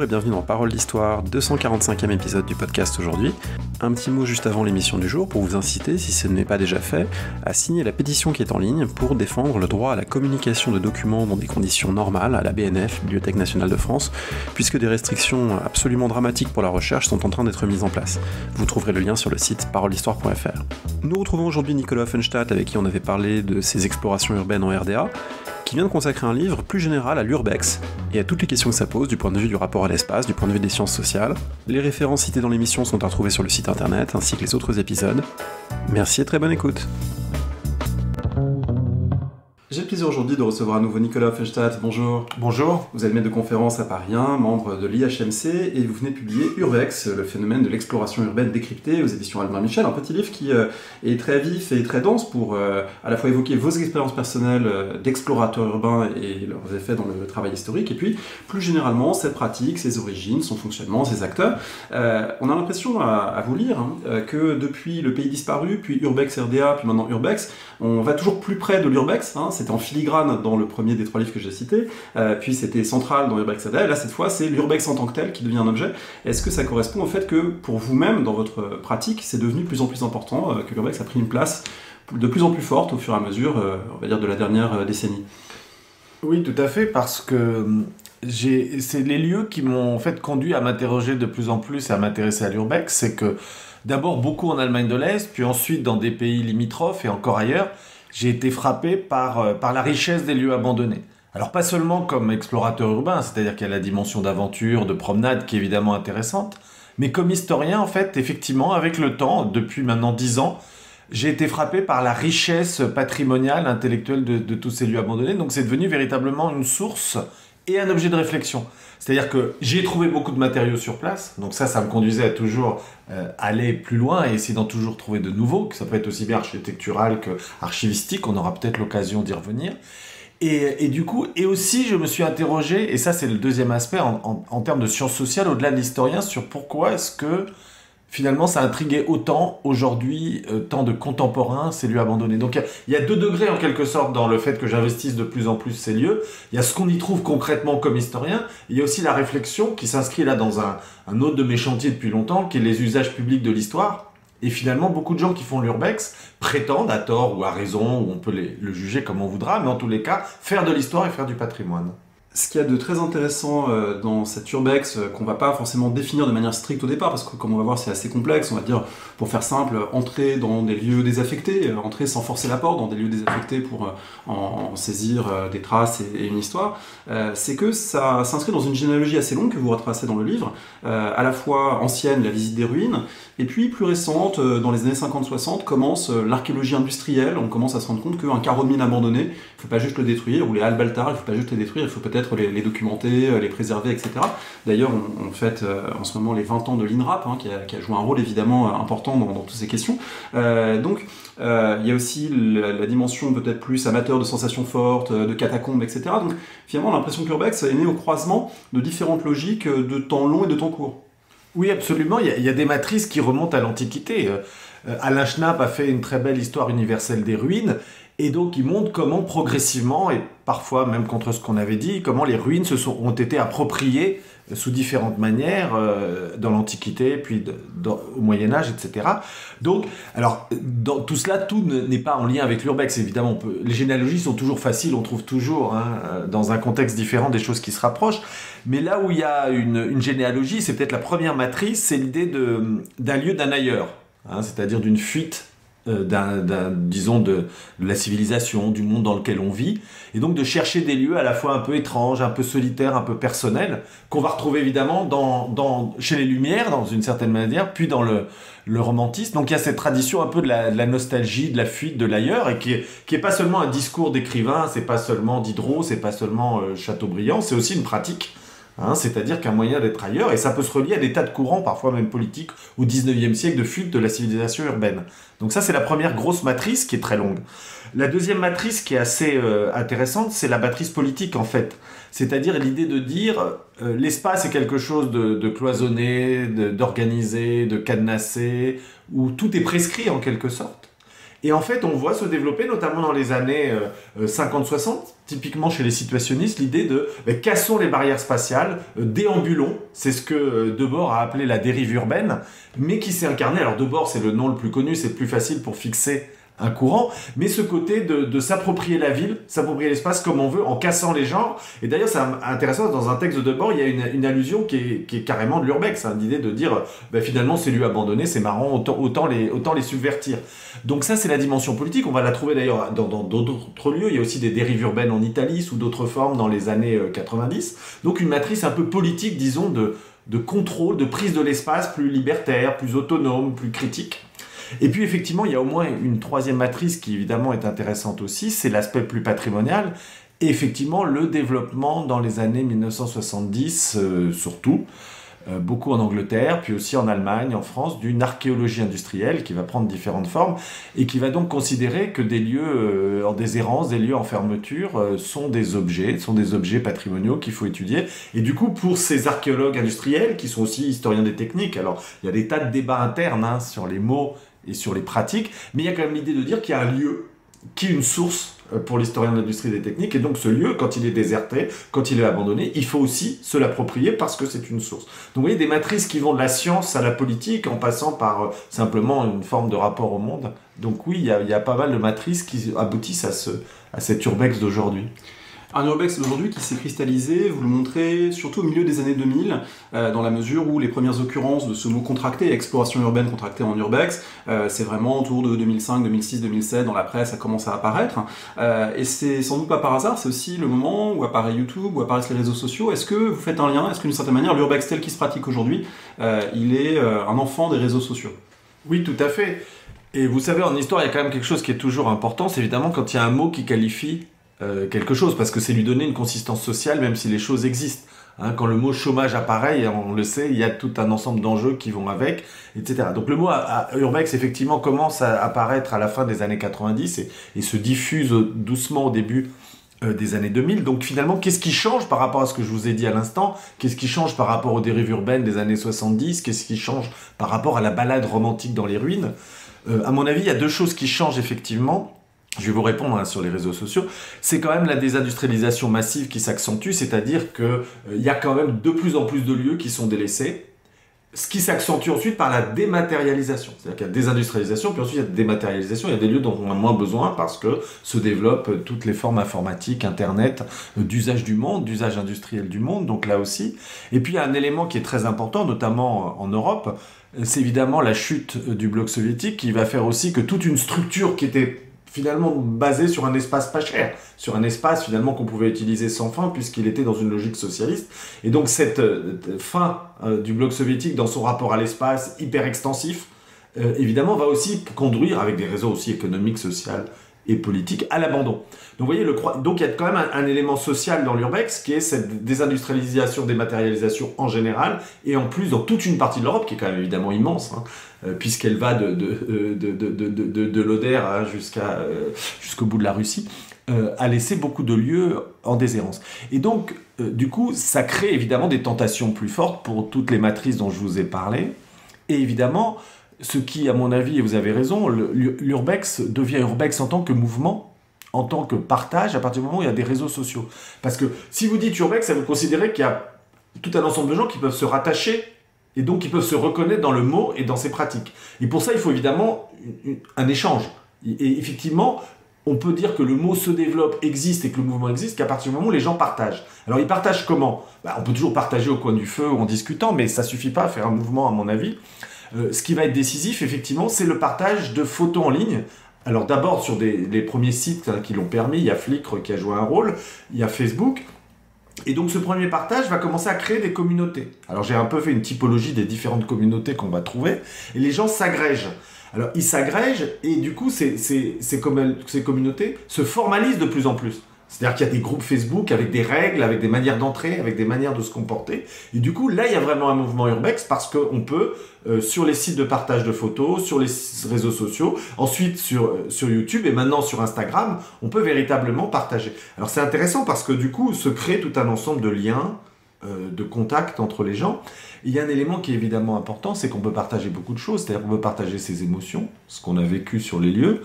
et bienvenue dans Parole d'Histoire, 245e épisode du podcast aujourd'hui. Un petit mot juste avant l'émission du jour pour vous inciter, si ce n'est pas déjà fait, à signer la pétition qui est en ligne pour défendre le droit à la communication de documents dans des conditions normales à la BNF, Bibliothèque nationale de France, puisque des restrictions absolument dramatiques pour la recherche sont en train d'être mises en place. Vous trouverez le lien sur le site paroledhistoire.fr. Nous retrouvons aujourd'hui Nicolas Offenstadt avec qui on avait parlé de ses explorations urbaines en RDA, qui vient de consacrer un livre plus général à l'urbex et à toutes les questions que ça pose du point de vue du rapport à l'espace, du point de vue des sciences sociales. Les références citées dans l'émission sont à retrouver sur le site internet ainsi que les autres épisodes. Merci et très bonne écoute. J'ai le plaisir aujourd'hui de recevoir à nouveau Nicolas Offenstadt. Bonjour. Bonjour. Vous êtes maître de conférence à Paris 1, membre de l'IHMC, et vous venez de publier Urbex, le phénomène de l'exploration urbaine décryptée aux éditions Albin Michel, un petit livre qui est très vif et très dense pour à la fois évoquer vos expériences personnelles d'explorateurs urbains et leurs effets dans le travail historique, et puis plus généralement cette pratique, ses origines, son fonctionnement, ses acteurs. On a l'impression à vous lire que depuis Le Pays disparu, puis Urbex RDA, puis maintenant Urbex, on va toujours plus près de l'urbex. C'était en filigrane dans le premier des trois livres que j'ai cités, puis c'était central dans Urbex RDA, et là cette fois c'est l'urbex en tant que tel qui devient un objet. Est-ce que ça correspond au fait que pour vous-même, dans votre pratique, c'est devenu de plus en plus important, que l'urbex a pris une place de plus en plus forte au fur et à mesure, on va dire, de la dernière décennie? Oui, tout à fait, parce que c'est les lieux qui m'ont en fait conduit à m'interroger de plus en plus et à m'intéresser à l'urbex. C'est que d'abord beaucoup en Allemagne de l'Est, puis ensuite dans des pays limitrophes et encore ailleurs, j'ai été frappé par la richesse des lieux abandonnés. Alors pas seulement comme explorateur urbain, c'est-à-dire qu'il y a la dimension d'aventure, de promenade qui est évidemment intéressante, mais comme historien en fait, effectivement, avec le temps, depuis maintenant 10 ans, j'ai été frappé par la richesse patrimoniale, intellectuelle de tous ces lieux abandonnés. Donc c'est devenu véritablement une source et un objet de réflexion. C'est-à-dire que j'ai trouvé beaucoup de matériaux sur place, donc ça me conduisait à toujours aller plus loin et essayer d'en toujours trouver de nouveaux, que ça peut être aussi bien architectural que archivistique, on aura peut-être l'occasion d'y revenir. Et du coup, et aussi je me suis interrogé, et ça c'est le deuxième aspect en termes de sciences sociales, au-delà de l'historien, sur pourquoi est-ce que finalement ça intriguait autant aujourd'hui, tant de contemporains, ces lieux abandonnés. Donc il y a deux degrés en quelque sorte dans le fait que j'investisse de plus en plus ces lieux. Il y a ce qu'on y trouve concrètement comme historien, et il y a aussi la réflexion qui s'inscrit là dans un autre de mes chantiers depuis longtemps, qui est les usages publics de l'histoire. Et finalement, beaucoup de gens qui font l'urbex prétendent, à tort ou à raison, ou on peut le juger comme on voudra, mais en tous les cas, faire de l'histoire et faire du patrimoine. Ce qu'il y a de très intéressant dans cette urbex, qu'on va pas forcément définir de manière stricte au départ, parce que comme on va voir c'est assez complexe, on va dire, pour faire simple, entrer dans des lieux désaffectés, entrer sans forcer la porte dans des lieux désaffectés pour en saisir des traces et une histoire, c'est que ça s'inscrit dans une généalogie assez longue que vous retracez dans le livre, à la fois ancienne, la visite des ruines, et puis plus récente, dans les années 50-60, commence l'archéologie industrielle. On commence à se rendre compte qu'un carreau de mine abandonné, il ne faut pas juste le détruire, ou les halles Baltard, il ne faut pas juste les détruire, il faut peut-être les documenter, les préserver, etc. D'ailleurs, on fête en ce moment les 20 ans de l'INRAP, qui a joué un rôle évidemment important dans toutes ces questions. Donc, il y a aussi la dimension peut-être plus amateur de sensations fortes, de catacombes, etc. Donc, finalement, l'impression que l'urbex est née au croisement de différentes logiques de temps long et de temps court. Oui, absolument. Il y a des matrices qui remontent à l'Antiquité. Alain Schnapp a fait une très belle histoire universelle des ruines. Et donc, il montre comment progressivement, et parfois même contre ce qu'on avait dit, comment les ruines ont été appropriées sous différentes manières dans l'Antiquité, puis au Moyen-Âge, etc. Donc, alors, dans tout cela, tout n'est pas en lien avec l'urbex, évidemment. Les généalogies sont toujours faciles, on trouve toujours, dans un contexte différent, des choses qui se rapprochent. Mais là où il y a une généalogie, c'est peut-être la première matrice, c'est l'idée d'un lieu d'un ailleurs, c'est-à-dire d'une fuite disons de la civilisation, du monde dans lequel on vit, et donc de chercher des lieux à la fois un peu étranges, un peu solitaires, un peu personnels, qu'on va retrouver évidemment chez les Lumières, dans une certaine manière, puis dans le romantisme. Donc il y a cette tradition un peu de la nostalgie, de la fuite, de l'ailleurs, et qui est pas seulement un discours d'écrivain, c'est pas seulement Diderot, c'est pas seulement Chateaubriand, c'est aussi une pratique. C'est-à-dire qu'un moyen d'être ailleurs, et ça peut se relier à des tas de courants, parfois même politiques, au 19e siècle, de fuite de la civilisation urbaine. Donc ça, c'est la première grosse matrice qui est très longue. La deuxième matrice qui est assez intéressante, c'est la matrice politique, en fait. C'est-à-dire l'idée de dire l'espace est quelque chose de cloisonné, d'organisé, de cadenassé, où tout est prescrit en quelque sorte. Et en fait, on voit se développer, notamment dans les années 50-60, typiquement chez les situationnistes, l'idée de cassons les barrières spatiales, déambulons, c'est ce que Debord a appelé la dérive urbaine, mais qui s'est incarné, alors Debord c'est le nom le plus connu, c'est plus facile pour fixer un courant, mais ce côté de s'approprier la ville, s'approprier l'espace comme on veut, en cassant les genres. Et d'ailleurs, c'est intéressant, dans un texte de Debord, il y a une allusion qui est carrément de l'urbex, l'idée de dire, finalement, ces lieux abandonnés, c'est marrant, autant les subvertir. Donc ça, c'est la dimension politique. On va la trouver d'ailleurs dans d'autres lieux. Il y a aussi des dérives urbaines en Italie, sous d'autres formes, dans les années 90. Donc une matrice un peu politique, disons, de contrôle, de prise de l'espace plus libertaire, plus autonome, plus critique. Et puis effectivement, il y a au moins une troisième matrice qui évidemment est intéressante aussi, c'est l'aspect plus patrimonial, et effectivement le développement dans les années 1970 surtout, beaucoup en Angleterre, puis aussi en Allemagne, en France, d'une archéologie industrielle qui va prendre différentes formes, et qui va donc considérer que des lieux en déshérence, des lieux en fermeture, sont des objets patrimoniaux qu'il faut étudier. Et du coup, pour ces archéologues industriels, qui sont aussi historiens des techniques, alors il y a des tas de débats internes sur les mots et sur les pratiques, mais il y a quand même l'idée de dire qu'il y a un lieu qui est une source pour l'historien de l'industrie des techniques, et donc ce lieu, quand il est déserté, quand il est abandonné, il faut aussi se l'approprier parce que c'est une source. Donc vous voyez, des matrices qui vont de la science à la politique, en passant par simplement une forme de rapport au monde. Donc oui, il y a pas mal de matrices qui aboutissent à cet urbex d'aujourd'hui. Un urbex d'aujourd'hui qui s'est cristallisé, vous le montrez, surtout au milieu des années 2000, dans la mesure où les premières occurrences de ce mot contracté, exploration urbaine contractée en urbex, c'est vraiment autour de 2005, 2006, 2007, dans la presse, ça commence à apparaître. Et c'est sans doute pas par hasard, c'est aussi le moment où apparaît YouTube, où apparaissent les réseaux sociaux. Est-ce que vous faites un lien? Est-ce que d'une certaine manière, l'urbex tel qu'il se pratique aujourd'hui, il est un enfant des réseaux sociaux? Oui, tout à fait. Et vous savez, en histoire, il y a quand même quelque chose qui est toujours important, c'est évidemment quand il y a un mot qui qualifie quelque chose, parce que c'est lui donner une consistance sociale, même si les choses existent. Quand le mot chômage apparaît, on le sait, il y a tout un ensemble d'enjeux qui vont avec, etc. Donc le mot urbex, effectivement, commence à apparaître à la fin des années 90 et se diffuse doucement au début des années 2000. Donc finalement, qu'est-ce qui change par rapport à ce que je vous ai dit à l'instant? Qu'est-ce qui change par rapport aux dérives urbaines des années 70? Qu'est-ce qui change par rapport à la balade romantique dans les ruines? À mon avis, il y a deux choses qui changent effectivement. Je vais vous répondre sur les réseaux sociaux. C'est quand même la désindustrialisation massive qui s'accentue, c'est-à-dire qu'il y a quand même de plus en plus de lieux qui sont délaissés, ce qui s'accentue ensuite par la dématérialisation. C'est-à-dire qu'il y a désindustrialisation, puis ensuite il y a dématérialisation. Il y a des lieux dont on a moins besoin parce que se développent toutes les formes informatiques, Internet, d'usage du monde, d'usage industriel du monde, donc là aussi. Et puis il y a un élément qui est très important, notamment en Europe, c'est évidemment la chute du bloc soviétique qui va faire aussi que toute une structure qui était finalement basé sur un espace pas cher, sur un espace finalement qu'on pouvait utiliser sans fin puisqu'il était dans une logique socialiste. Et donc cette fin du bloc soviétique dans son rapport à l'espace hyper extensif, évidemment va aussi conduire, avec des réseaux aussi économiques, sociaux et politiques, à l'abandon. Donc vous voyez, donc il y a quand même un élément social dans l'urbex qui est cette désindustrialisation, dématérialisation en général, et en plus dans toute une partie de l'Europe qui est quand même évidemment immense, puisqu'elle va de l'Oder jusqu'au bout de la Russie, a laissé beaucoup de lieux en déshérence. Et donc, du coup, ça crée évidemment des tentations plus fortes pour toutes les matrices dont je vous ai parlé, et évidemment, ce qui, à mon avis, et vous avez raison, l'urbex devient urbex en tant que mouvement, en tant que partage, à partir du moment où il y a des réseaux sociaux. Parce que si vous dites urbex, ça veut considérer qu'il y a tout un ensemble de gens qui peuvent se rattacher et donc qui peuvent se reconnaître dans le mot et dans ses pratiques. Et pour ça, il faut évidemment un échange. Et effectivement, on peut dire que le mot se développe, existe et que le mouvement existe qu'à partir du moment où les gens partagent. Alors ils partagent comment? On peut toujours partager au coin du feu ou en discutant, mais ça suffit pas à faire un mouvement, à mon avis. Ce qui va être décisif, effectivement, c'est le partage de photos en ligne. Alors d'abord sur les premiers sites qui l'ont permis, il y a Flickr qui a joué un rôle, il y a Facebook. Et donc ce premier partage va commencer à créer des communautés. Alors j'ai un peu fait une typologie des différentes communautés qu'on va trouver, et les gens s'agrègent. Alors ils s'agrègent, et du coup ces communautés se formalisent de plus en plus. C'est-à-dire qu'il y a des groupes Facebook avec des règles, avec des manières d'entrer, avec des manières de se comporter. Et du coup, là, il y a vraiment un mouvement urbex parce qu'on peut, sur les sites de partage de photos, sur les réseaux sociaux, ensuite sur YouTube et maintenant sur Instagram, on peut véritablement partager. Alors c'est intéressant parce que du coup, se crée tout un ensemble de liens, de contacts entre les gens. Il y a un élément qui est évidemment important, c'est qu'on peut partager beaucoup de choses. C'est-à-dire qu'on peut partager ses émotions, ce qu'on a vécu sur les lieux.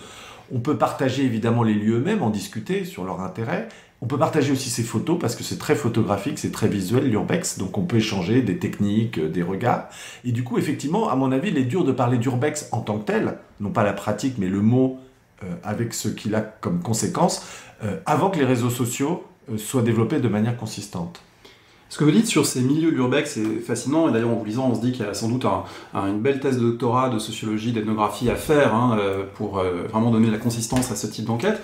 On peut partager évidemment les lieux eux-mêmes, en discuter sur leur intérêt. On peut partager aussi ses photos parce que c'est très photographique, c'est très visuel l'urbex, donc on peut échanger des techniques, des regards. Et du coup, effectivement, à mon avis, il est dur de parler d'urbex en tant que tel, non pas la pratique, mais le mot avec ce qu'il a comme conséquence, avant que les réseaux sociaux soient développés de manière consistante. Ce que vous dites sur ces milieux de l'urbex, c'est fascinant, et d'ailleurs en vous lisant, on se dit qu'il y a sans doute une belle thèse de doctorat de sociologie, d'ethnographie à faire pour vraiment donner de la consistance à ce type d'enquête.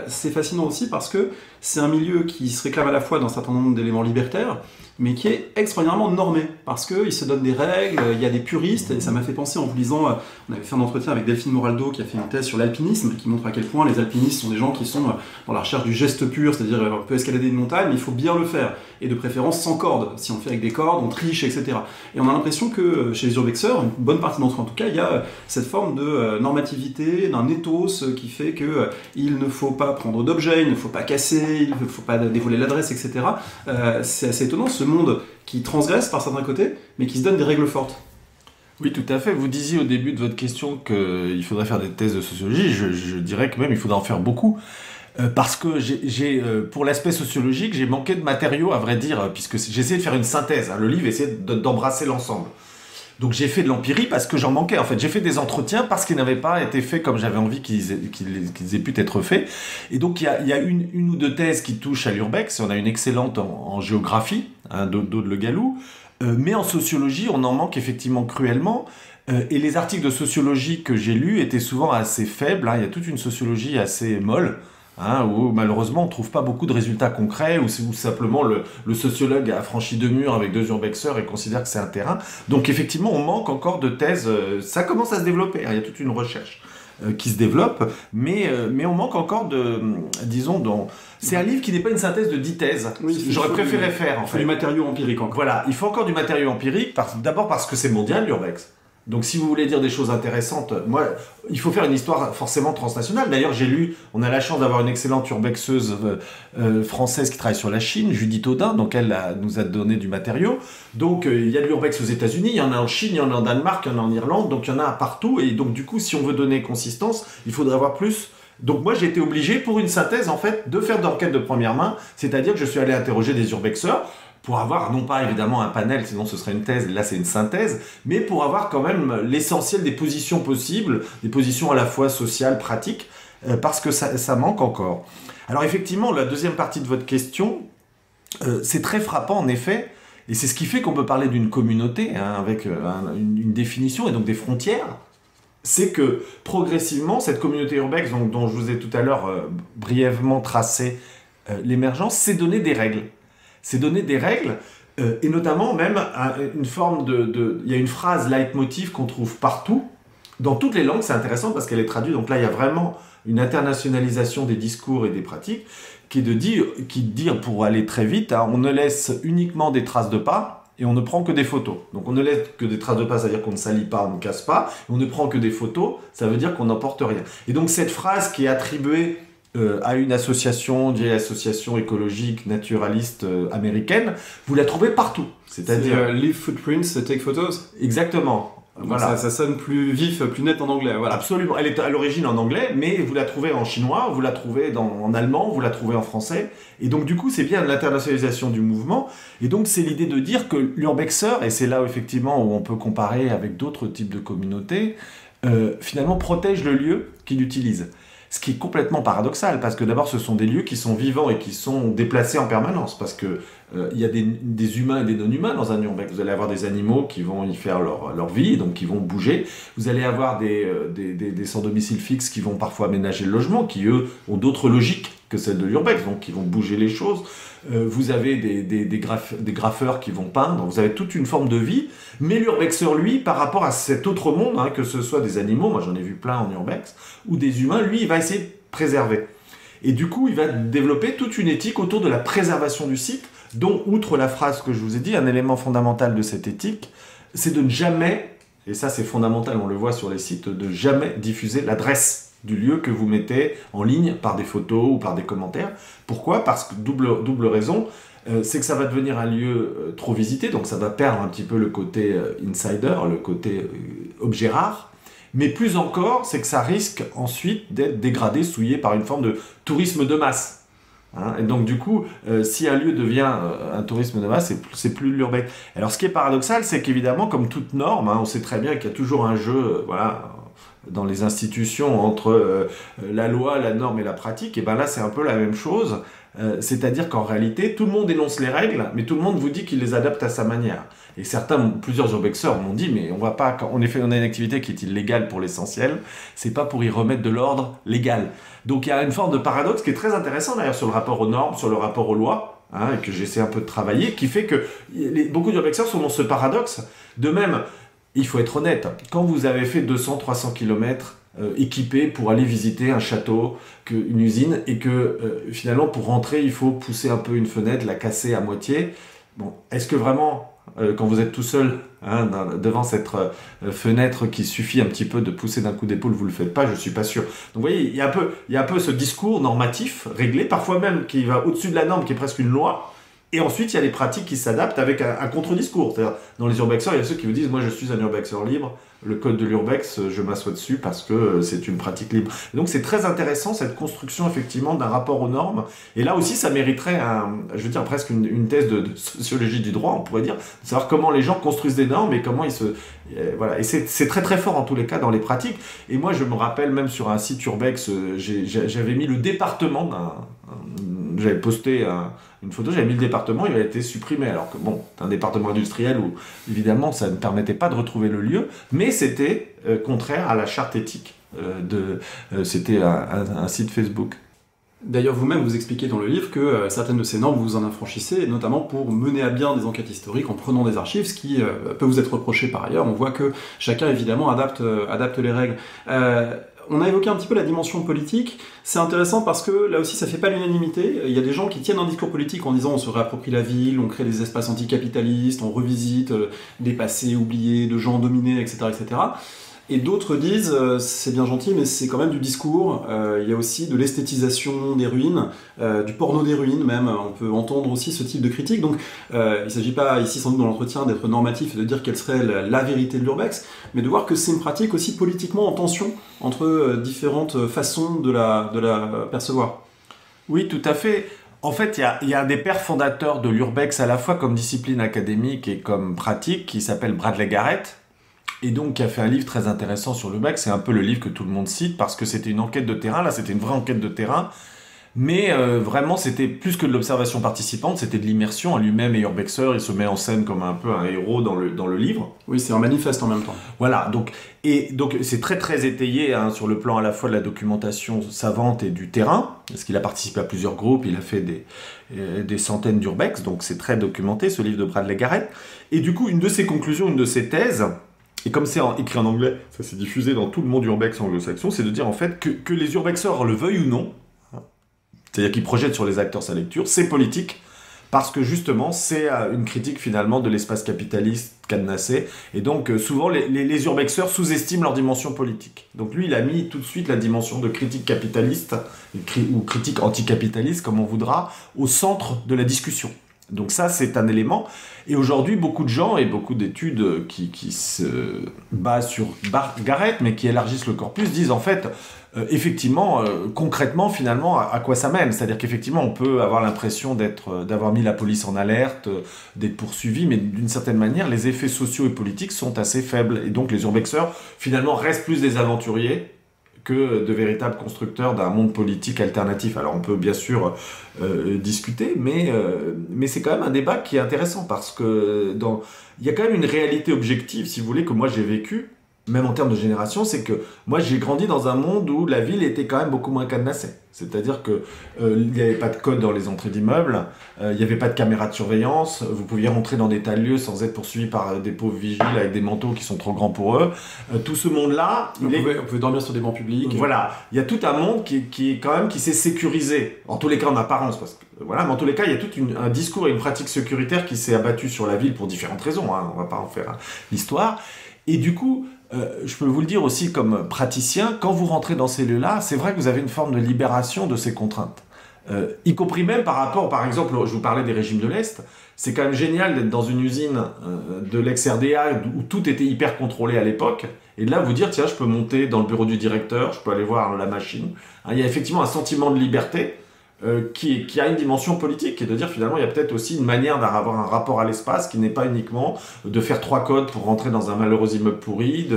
C'est fascinant aussi parce que c'est un milieu qui se réclame à la fois d'un certain nombre d'éléments libertaires, mais qui est extraordinairement normé, parce qu'il se donne des règles, il y a des puristes, et ça m'a fait penser en vous lisant, on avait fait un entretien avec Delphine Moraldo qui a fait une thèse sur l'alpinisme, qui montre à quel point les alpinistes sont des gens qui sont dans la recherche du geste pur, c'est-à-dire on peut escalader une montagne, mais il faut bien le faire, et de préférence sans corde. Si on le fait avec des cordes, on triche, etc. Et on a l'impression que chez les urbexeurs, une bonne partie d'entre eux en tout cas, il y a cette forme de normativité, d'un ethos qui fait qu'il ne faut pas prendre d'objets, il ne faut pas casser, il ne faut pas dévoiler l'adresse, etc. C'est assez étonnant, ce monde qui transgresse par certains côtés, mais qui se donne des règles fortes. Oui, tout à fait. Vous disiez au début de votre question qu'il faudrait faire des thèses de sociologie. Je dirais que même il faudrait en faire beaucoup. Parce que pour l'aspect sociologique, j'ai manqué de matériaux, à vrai dire, puisque j'ai essayé de faire une synthèse. Le livre essayait d'embrasser l'ensemble. Donc j'ai fait de l'empirie parce que j'en manquais. En fait, j'ai fait des entretiens parce qu'ils n'avaient pas été faits comme j'avais envie qu'ils aient pu être faits. Et donc il y a une ou deux thèses qui touchent à l'urbex. On a une excellente en géographie, d'Aude Le Gallou. Mais en sociologie, on en manque effectivement cruellement. Et les articles de sociologie que j'ai lus étaient souvent assez faibles. Il y a toute une sociologie assez molle. Où malheureusement on ne trouve pas beaucoup de résultats concrets, où simplement le sociologue a franchi 2 murs avec 2 urbexeurs et considère que c'est un terrain. Donc effectivement on manque encore de thèses, ça commence à se développer, il y a toute une recherche qui se développe, mais on manque encore c'est un livre qui n'est pas une synthèse de 10 thèses, oui, j'aurais préféré faire en fait. Il faut du matériau empirique encore. Voilà, il faut encore du matériau empirique, d'abord parce que c'est mondial l'urbex. Donc si vous voulez dire des choses intéressantes, il faut faire une histoire forcément transnationale. D'ailleurs, on a la chance d'avoir une excellente urbexeuse française qui travaille sur la Chine, Judith Audin, donc elle nous a donné du matériau. Donc il y a de l'urbex aux États-Unis, il y en a en Chine, il y en a en Danemark, il y en a en Irlande, donc il y en a partout. Et donc du coup, si on veut donner consistance, il faudrait avoir plus. Donc moi, j'ai été obligé, pour une synthèse, en fait, de faire d'enquête de première main, c'est-à-dire que je suis allé interroger des urbexeurs, pour avoir, non pas évidemment un panel, sinon ce serait une thèse, là c'est une synthèse, mais pour avoir quand même l'essentiel des positions possibles, des positions à la fois sociales, pratiques, parce que ça manque encore. Alors effectivement, la deuxième partie de votre question, c'est très frappant en effet, et c'est ce qui fait qu'on peut parler d'une communauté, avec une définition et donc des frontières, c'est que progressivement, cette communauté urbex, dont je vous ai tout à l'heure brièvement tracé l'émergence, s'est donné des règles. C'est donner des règles, et notamment même une forme il y a une phrase leitmotiv qu'on trouve partout, dans toutes les langues, c'est intéressant parce qu'elle est traduite, donc là il y a vraiment une internationalisation des discours et des pratiques, qui est de dire pour aller très vite, on ne laisse uniquement des traces de pas, et on ne prend que des photos. Donc on ne laisse que des traces de pas, ça veut dire qu'on ne salit pas, on ne casse pas, et on ne prend que des photos, ça veut dire qu'on n'emporte rien. Et donc cette phrase qui est attribuée à une association, l'association écologique naturaliste américaine, vous la trouvez partout. C'est-à-dire Leave Footprints, Take Photos. Exactement. Voilà. Ça sonne plus vif, plus net en anglais. Voilà. Absolument. Elle est à l'origine en anglais, mais vous la trouvez en chinois, vous la trouvez en allemand, vous la trouvez en français. Et donc du coup, c'est bien l'internationalisation du mouvement. Et donc c'est l'idée de dire que l'urbexeur, et c'est là effectivement où on peut comparer avec d'autres types de communautés, finalement protège le lieu qu'il utilise. Ce qui est complètement paradoxal, parce que d'abord, ce sont des lieux qui sont vivants et qui sont déplacés en permanence, parce que il y a des humains et des non-humains dans un urbex. Vous allez avoir des animaux qui vont y faire leur vie, donc qui vont bouger. Vous allez avoir des sans-domicile fixe qui vont parfois aménager le logement, qui eux ont d'autres logiques que celles de l'urbex, donc qui vont bouger les choses. Vous avez des graffeurs qui vont peindre, vous avez toute une forme de vie, mais l'urbexeur, lui, par rapport à cet autre monde, que ce soit des animaux, moi j'en ai vu plein en urbex, ou des humains, lui, il va essayer de préserver. Et du coup, il va développer toute une éthique autour de la préservation du site, dont, outre la phrase que je vous ai dit, un élément fondamental de cette éthique, c'est de ne jamais, et ça c'est fondamental, on le voit sur les sites, de jamais diffuser l'adresse du lieu que vous mettez en ligne par des photos ou par des commentaires. Pourquoi ? Parce que double raison, c'est que ça va devenir un lieu trop visité, donc ça va perdre un petit peu le côté insider, le côté objet rare. Mais plus encore, c'est que ça risque ensuite d'être dégradé, souillé par une forme de tourisme de masse. Hein, et donc du coup, si un lieu devient un tourisme de masse, c'est plus l'urbex. Alors ce qui est paradoxal, c'est qu'évidemment, comme toute norme, hein, on sait très bien qu'il y a toujours un jeu, voilà, dans les institutions entre la loi, la norme et la pratique. Et ben là, c'est un peu la même chose. C'est-à-dire qu'en réalité, tout le monde énonce les règles, mais tout le monde vous dit qu'il les adapte à sa manière. Et plusieurs urbexeurs m'ont dit, mais on va pas, quand on a une activité qui est illégale pour l'essentiel, c'est pas pour y remettre de l'ordre légal. Donc il y a une forme de paradoxe qui est très intéressant d'ailleurs sur le rapport aux normes, sur le rapport aux lois, hein, et que j'essaie un peu de travailler, qui fait que beaucoup d'urbexeurs sont dans ce paradoxe. De même, il faut être honnête, quand vous avez fait 200-300 km équipé pour aller visiter un château, une usine, et que finalement pour rentrer il faut pousser un peu une fenêtre, la casser à moitié, bon, est-ce que vraiment quand vous êtes tout seul hein, devant cette fenêtre qui suffit un petit peu de pousser d'un coup d'épaule, vous le faites pas, je suis pas sûr. Donc vous voyez, il y a un peu ce discours normatif réglé, parfois même qui va au-dessus de la norme, qui est presque une loi. Et ensuite, il y a les pratiques qui s'adaptent avec un contre-discours. C'est-à-dire, dans les urbexeurs, il y a ceux qui vous disent « Moi, je suis un urbexeur libre. Le code de l'urbex, je m'assois dessus parce que c'est une pratique libre. » Et donc, c'est très intéressant, cette construction, effectivement, d'un rapport aux normes. Et là aussi, ça mériterait, presque une thèse de sociologie du droit, on pourrait dire, de savoir comment les gens construisent des normes et comment ils se... voilà. Et c'est très, très fort, en tous les cas, dans les pratiques. Et moi, je me rappelle, même sur un site urbex, j'avais mis le département j'avais posté une photo, j'avais mis le département, il a été supprimé. Alors que bon, c'est un département industriel où évidemment ça ne permettait pas de retrouver le lieu, mais c'était contraire à la charte éthique. C'était un site Facebook. D'ailleurs, vous-même, vous expliquez dans le livre que certaines de ces normes, vous en affranchissez, notamment pour mener à bien des enquêtes historiques en prenant des archives, ce qui peut vous être reproché par ailleurs. On voit que chacun, évidemment, adapte les règles. On a évoqué un petit peu la dimension politique. C'est intéressant parce que là aussi, ça fait pas l'unanimité. Il y a des gens qui tiennent un discours politique en disant on se réapproprie la ville, on crée des espaces anticapitalistes, on revisite des passés oubliés, de gens dominés, etc., etc. Et d'autres disent c'est bien gentil, mais c'est quand même du discours. Il y a aussi de l'esthétisation des ruines, du porno des ruines même. On peut entendre aussi ce type de critique. Donc il ne s'agit pas ici sans doute dans l'entretien d'être normatif et de dire quelle serait la vérité de l'urbex, mais de voir que c'est une pratique aussi politiquement en tension entre différentes façons de la percevoir. Oui, tout à fait. En fait, il y a des pères fondateurs de l'urbex à la fois comme discipline académique et comme pratique qui s'appelle Bradley Garrett. Et donc, qui a fait un livre très intéressant sur l'urbex. C'est un peu le livre que tout le monde cite parce que c'était une enquête de terrain. Là, c'était une vraie enquête de terrain. Mais vraiment, c'était plus que de l'observation participante, c'était de l'immersion. Lui-même est urbexeur, il se met en scène comme un peu un héros dans le livre. Oui, c'est un manifeste en même temps. Voilà, donc c'est très très étayé hein, sur le plan à la fois de la documentation savante et du terrain, parce qu'il a participé à plusieurs groupes, il a fait des centaines d'urbex, donc c'est très documenté, ce livre de Bradley Garrett. Et du coup, une de ses conclusions, une de ses thèses, et comme c'est écrit en anglais, ça s'est diffusé dans tout le monde urbex anglo-saxon, c'est de dire en fait que les urbexeurs le veuillent ou non, c'est-à-dire qu'ils projettent sur les acteurs sa lecture, c'est politique, parce que justement, c'est une critique finalement de l'espace capitaliste cadenassé, et donc souvent les urbexeurs sous-estiment leur dimension politique. Donc lui, il a mis tout de suite la dimension de critique capitaliste, ou critique anticapitaliste, comme on voudra, au centre de la discussion. Donc ça, c'est un élément. Et aujourd'hui, beaucoup de gens et beaucoup d'études qui se basent sur Garrett, mais qui élargissent le corpus, disent en fait, effectivement, concrètement, finalement, à quoi ça mène. C'est-à-dire qu'effectivement, on peut avoir l'impression d'avoir mis la police en alerte, d'être poursuivi, mais d'une certaine manière, les effets sociaux et politiques sont assez faibles. Et donc, les urbexeurs, finalement, restent plus des aventuriers que de véritables constructeurs d'un monde politique alternatif. Alors on peut bien sûr discuter, mais c'est quand même un débat qui est intéressant parce que il y a quand même une réalité objective, si vous voulez, que moi j'ai vécue, même en termes de génération, c'est que moi j'ai grandi dans un monde où la ville était quand même beaucoup moins cadenassée. C'est-à-dire que il n'y avait pas de code dans les entrées d'immeubles, il n'y avait pas de caméra de surveillance, vous pouviez rentrer dans des tas de lieux sans être poursuivi par des pauvres vigiles avec des manteaux qui sont trop grands pour eux. Tout ce monde-là... On pouvait dormir sur des bancs publics. Voilà, il y a tout un monde qui s'est sécurisé, en tous les cas en apparence, parce que, voilà, mais en tous les cas il y a tout un discours et une pratique sécuritaire qui s'est abattue sur la ville pour différentes raisons, hein, on ne va pas en faire l'histoire. Et du coup... je peux vous le dire aussi comme praticien, quand vous rentrez dans ces lieux-là, c'est vrai que vous avez une forme de libération de ces contraintes. Y compris même par rapport, par exemple, je vous parlais des régimes de l'Est, c'est quand même génial d'être dans une usine de l'ex-RDA où tout était hyper contrôlé à l'époque, et de là vous dire, tiens, je peux monter dans le bureau du directeur, je peux aller voir la machine. Hein, il y a effectivement un sentiment de liberté qui a une dimension politique, et de dire finalement il y a peut-être aussi une manière d'avoir un rapport à l'espace qui n'est pas uniquement de faire 3 codes pour rentrer dans un malheureux immeuble pourri,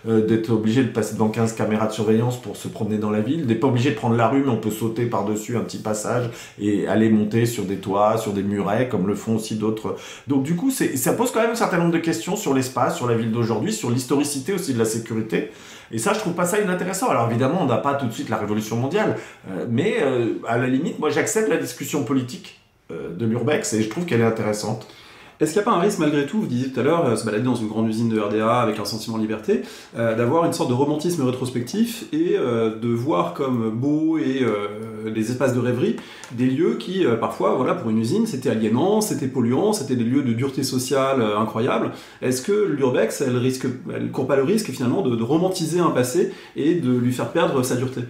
d'être obligé de passer devant 15 caméras de surveillance pour se promener dans la ville, d'être pas obligé de prendre la rue, mais on peut sauter par-dessus un petit passage et aller monter sur des toits, sur des murets, comme le font aussi d'autres. Donc du coup, ça pose quand même un certain nombre de questions sur l'espace, sur la ville d'aujourd'hui, sur l'historicité aussi de la sécurité. Et ça, je trouve pas ça inintéressant. Alors évidemment, on n'a pas tout de suite la révolution mondiale, mais à la limite, moi j'accepte la discussion politique de l'urbex et je trouve qu'elle est intéressante. Est-ce qu'il n'y a pas un risque malgré tout, vous disiez tout à l'heure, se balader dans une grande usine de RDA avec un sentiment de liberté, d'avoir une sorte de romantisme rétrospectif et de voir comme beaux et des espaces de rêverie, des lieux qui, parfois, voilà, pour une usine, c'était aliénant, c'était polluant, c'était des lieux de dureté sociale incroyable. Est-ce que l'urbex, elle court pas le risque finalement de romantiser un passé et de lui faire perdre sa dureté?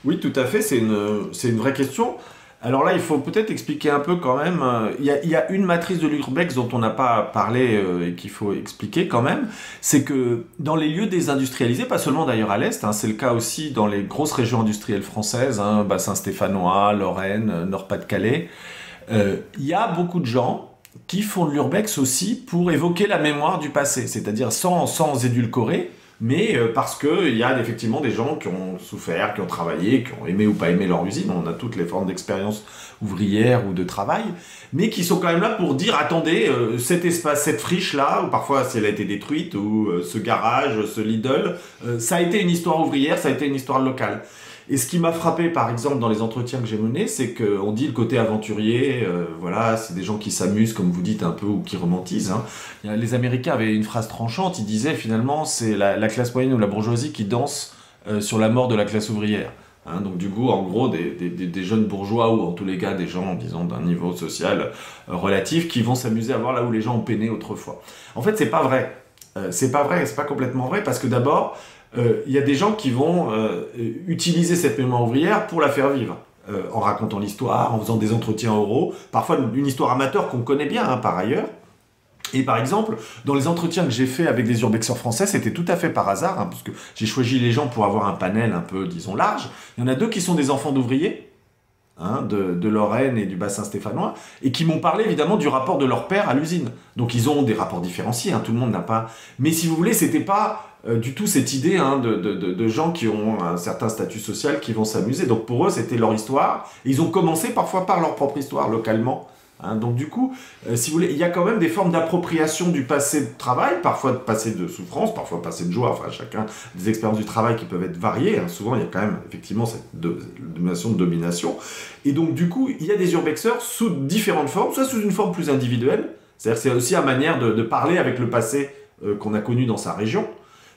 Oui, tout à fait, c'est une vraie question. Alors là, il faut peut-être expliquer un peu quand même. Il y a une matrice de l'urbex dont on n'a pas parlé et qu'il faut expliquer quand même. C'est que dans les lieux désindustrialisés, pas seulement d'ailleurs à l'Est, hein, c'est le cas aussi dans les grosses régions industrielles françaises, hein, bassin stéphanois, Lorraine, Nord-Pas-de-Calais, il y a beaucoup de gens qui font de l'urbex aussi pour évoquer la mémoire du passé, c'est-à-dire sans édulcorer, mais parce qu'il y a effectivement des gens qui ont souffert, qui ont travaillé, qui ont aimé ou pas aimé leur usine, on a toutes les formes d'expérience ouvrière ou de travail, mais qui sont quand même là pour dire, attendez, cet espace, cette friche-là, ou parfois si elle a été détruite, ou ce garage, ce Lidl, ça a été une histoire ouvrière, ça a été une histoire locale. Et ce qui m'a frappé, par exemple, dans les entretiens que j'ai menés, c'est qu'on dit le côté aventurier, voilà, c'est des gens qui s'amusent, comme vous dites un peu, ou qui romantisent. Hein. Les Américains avaient une phrase tranchante, ils disaient finalement, c'est la classe moyenne ou la bourgeoisie qui danse sur la mort de la classe ouvrière. Hein, donc du coup, en gros, des jeunes bourgeois, ou en tous les cas des gens, disons, d'un niveau social relatif, qui vont s'amuser à voir là où les gens ont peiné autrefois. En fait, c'est pas vrai. C'est pas complètement vrai, parce que d'abord, il y a des gens qui vont utiliser cette mémoire ouvrière pour la faire vivre, en racontant l'histoire, en faisant des entretiens oraux, parfois une histoire amateur qu'on connaît bien hein, par ailleurs. Et par exemple, dans les entretiens que j'ai fait avec des urbexeurs français, c'était tout à fait par hasard, hein, parce que j'ai choisi les gens pour avoir un panel un peu, disons, large. Il y en a 2 qui sont des enfants d'ouvriers, hein, de Lorraine et du bassin stéphanois, et qui m'ont parlé évidemment du rapport de leur père à l'usine. Donc ils ont des rapports différenciés, hein, tout le monde n'a pas... Mais si vous voulez, c'était pas du tout cette idée hein, de gens qui ont un certain statut social qui vont s'amuser. Donc pour eux, c'était leur histoire. Et ils ont commencé parfois par leur propre histoire, localement. Hein, donc du coup, si vous voulez, il y a quand même des formes d'appropriation du passé de travail, parfois de passé de souffrance, parfois passé de joie, enfin chacun des expériences du travail qui peuvent être variées, hein. Souvent il y a quand même effectivement cette notion de domination, et donc du coup il y a des urbexeurs sous différentes formes, soit sous une forme plus individuelle, c'est-à-dire que c'est aussi une manière de parler avec le passé qu'on a connu dans sa région,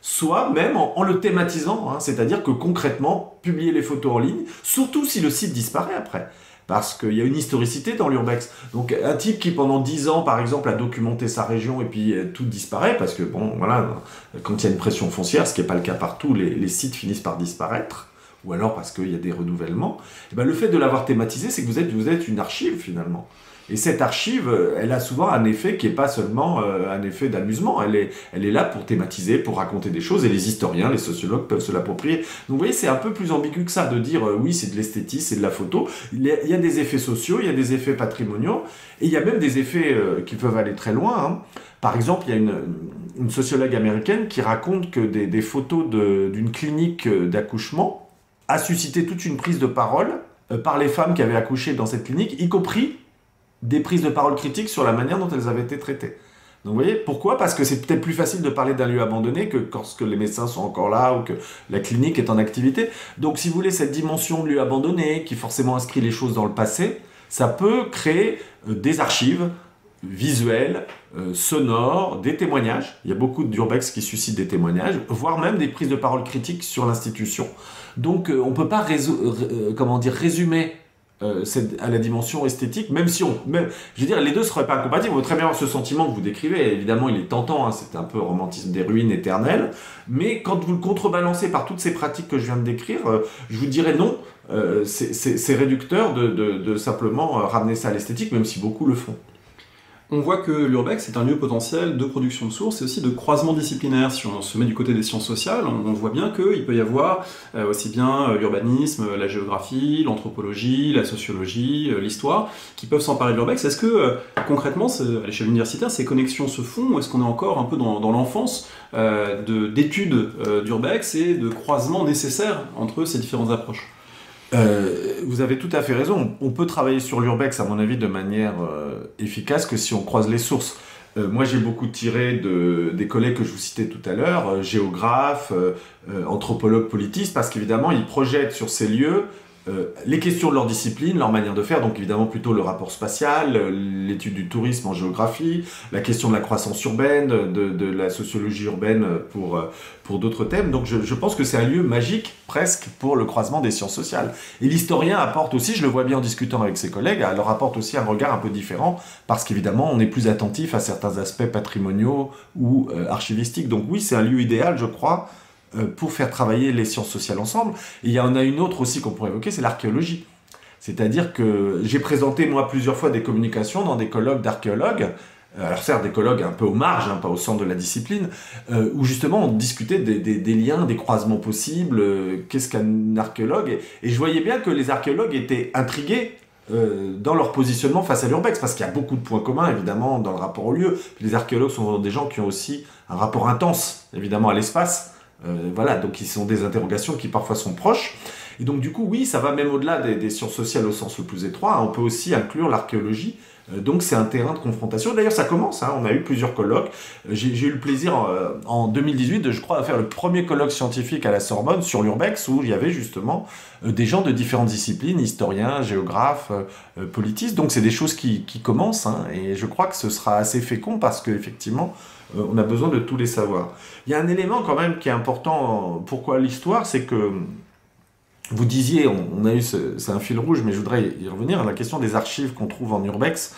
soit même en le thématisant, hein, c'est-à-dire que concrètement, publier les photos en ligne, surtout si le site disparaît après. Parce qu'il y a une historicité dans l'urbex. Donc un type qui pendant 10 ans, par exemple, a documenté sa région et puis tout disparaît, parce que bon, voilà, quand il y a une pression foncière, ce qui n'est pas le cas partout, les sites finissent par disparaître, ou alors parce qu'il y a des renouvellements, et ben, le fait de l'avoir thématisé, c'est que vous êtes une archive finalement. Et cette archive, elle a souvent un effet qui n'est pas seulement un effet d'amusement, elle est là pour thématiser, pour raconter des choses, et les historiens, les sociologues peuvent se l'approprier. Donc vous voyez, c'est un peu plus ambigu que ça, de dire oui, c'est de l'esthétisme, c'est de la photo. Il y a des effets sociaux, il y a des effets patrimoniaux, et il y a même des effets qui peuvent aller très loin. Hein. Par exemple, il y a une sociologue américaine qui raconte que des photos d'une clinique d'accouchement a suscité toute une prise de parole par les femmes qui avaient accouché dans cette clinique, y compris des prises de parole critiques sur la manière dont elles avaient été traitées. Donc vous voyez, pourquoi ? Parce que c'est peut-être plus facile de parler d'un lieu abandonné que lorsque les médecins sont encore là ou que la clinique est en activité. Donc si vous voulez, cette dimension de lieu abandonné, qui forcément inscrit les choses dans le passé, ça peut créer des archives visuelles, sonores, des témoignages. Il y a beaucoup d'urbex qui suscitent des témoignages, voire même des prises de parole critiques sur l'institution. Donc on ne peut pas résumer à la dimension esthétique, même si je veux dire, les deux ne seraient pas incompatibles. On peut très bien avoir ce sentiment que vous décrivez, évidemment il est tentant, hein, c'est un peu romantisme des ruines éternelles, mais quand vous le contrebalancez par toutes ces pratiques que je viens de décrire, je vous dirais non, c'est réducteur de simplement ramener ça à l'esthétique, même si beaucoup le font. On voit que l'urbex est un lieu potentiel de production de sources et aussi de croisement disciplinaire. Si on se met du côté des sciences sociales, on voit bien qu'il peut y avoir aussi bien l'urbanisme, la géographie, l'anthropologie, la sociologie, l'histoire, qui peuvent s'emparer de l'urbex. Est-ce que concrètement, à l'échelle universitaire, ces connexions se font ou est-ce qu'on est encore un peu dans l'enfance d'études d'urbex et de croisements nécessaires entre ces différentes approches? Vous avez tout à fait raison. On peut travailler sur l'urbex, à mon avis, de manière efficace que si on croise les sources. Moi, j'ai beaucoup tiré des collègues que je vous citais tout à l'heure, géographes, anthropologues, politistes, parce qu'évidemment, ils projettent sur ces lieux les questions de leur discipline, leur manière de faire, donc évidemment plutôt le rapport spatial, l'étude du tourisme en géographie, la question de la croissance urbaine, de la sociologie urbaine pour d'autres thèmes. Donc je pense que c'est un lieu magique presque pour le croisement des sciences sociales. Et l'historien apporte aussi, je le vois bien en discutant avec ses collègues, leur apporte aussi un regard un peu différent, parce qu'évidemment on est plus attentif à certains aspects patrimoniaux ou archivistiques. Donc oui, c'est un lieu idéal, je crois, pour faire travailler les sciences sociales ensemble. Et il y en a une autre aussi qu'on pourrait évoquer, c'est l'archéologie. C'est-à-dire que j'ai présenté, moi, plusieurs fois des communications dans des colloques d'archéologues, alors certes des colloques un peu aux marges, pas au centre de la discipline, où justement on discutait des liens, des croisements possibles, qu'est-ce qu'un archéologue, et je voyais bien que les archéologues étaient intrigués dans leur positionnement face à l'urbex, parce qu'il y a beaucoup de points communs, évidemment, dans le rapport au lieu. Puis les archéologues sont des gens qui ont aussi un rapport intense, évidemment, à l'espace. Voilà, donc ils sont des interrogations qui parfois sont proches. Et donc du coup, oui, ça va même au-delà des sciences sociales au sens le plus étroit. On peut aussi inclure l'archéologie. Donc c'est un terrain de confrontation. D'ailleurs, ça commence. On a eu plusieurs colloques. J'ai eu le plaisir en 2018, je crois, à faire le premier colloque scientifique à la Sorbonne sur l'urbex, où il y avait justement des gens de différentes disciplines, historiens, géographes, politistes. Donc c'est des choses qui commencent. Et je crois que ce sera assez fécond parce qu'effectivement, on a besoin de tous les savoirs. Il y a un élément quand même qui est important. Pourquoi l'histoire? C'est que vous disiez, on a eu, c'est un fil rouge, mais je voudrais y revenir, la question des archives qu'on trouve en urbex.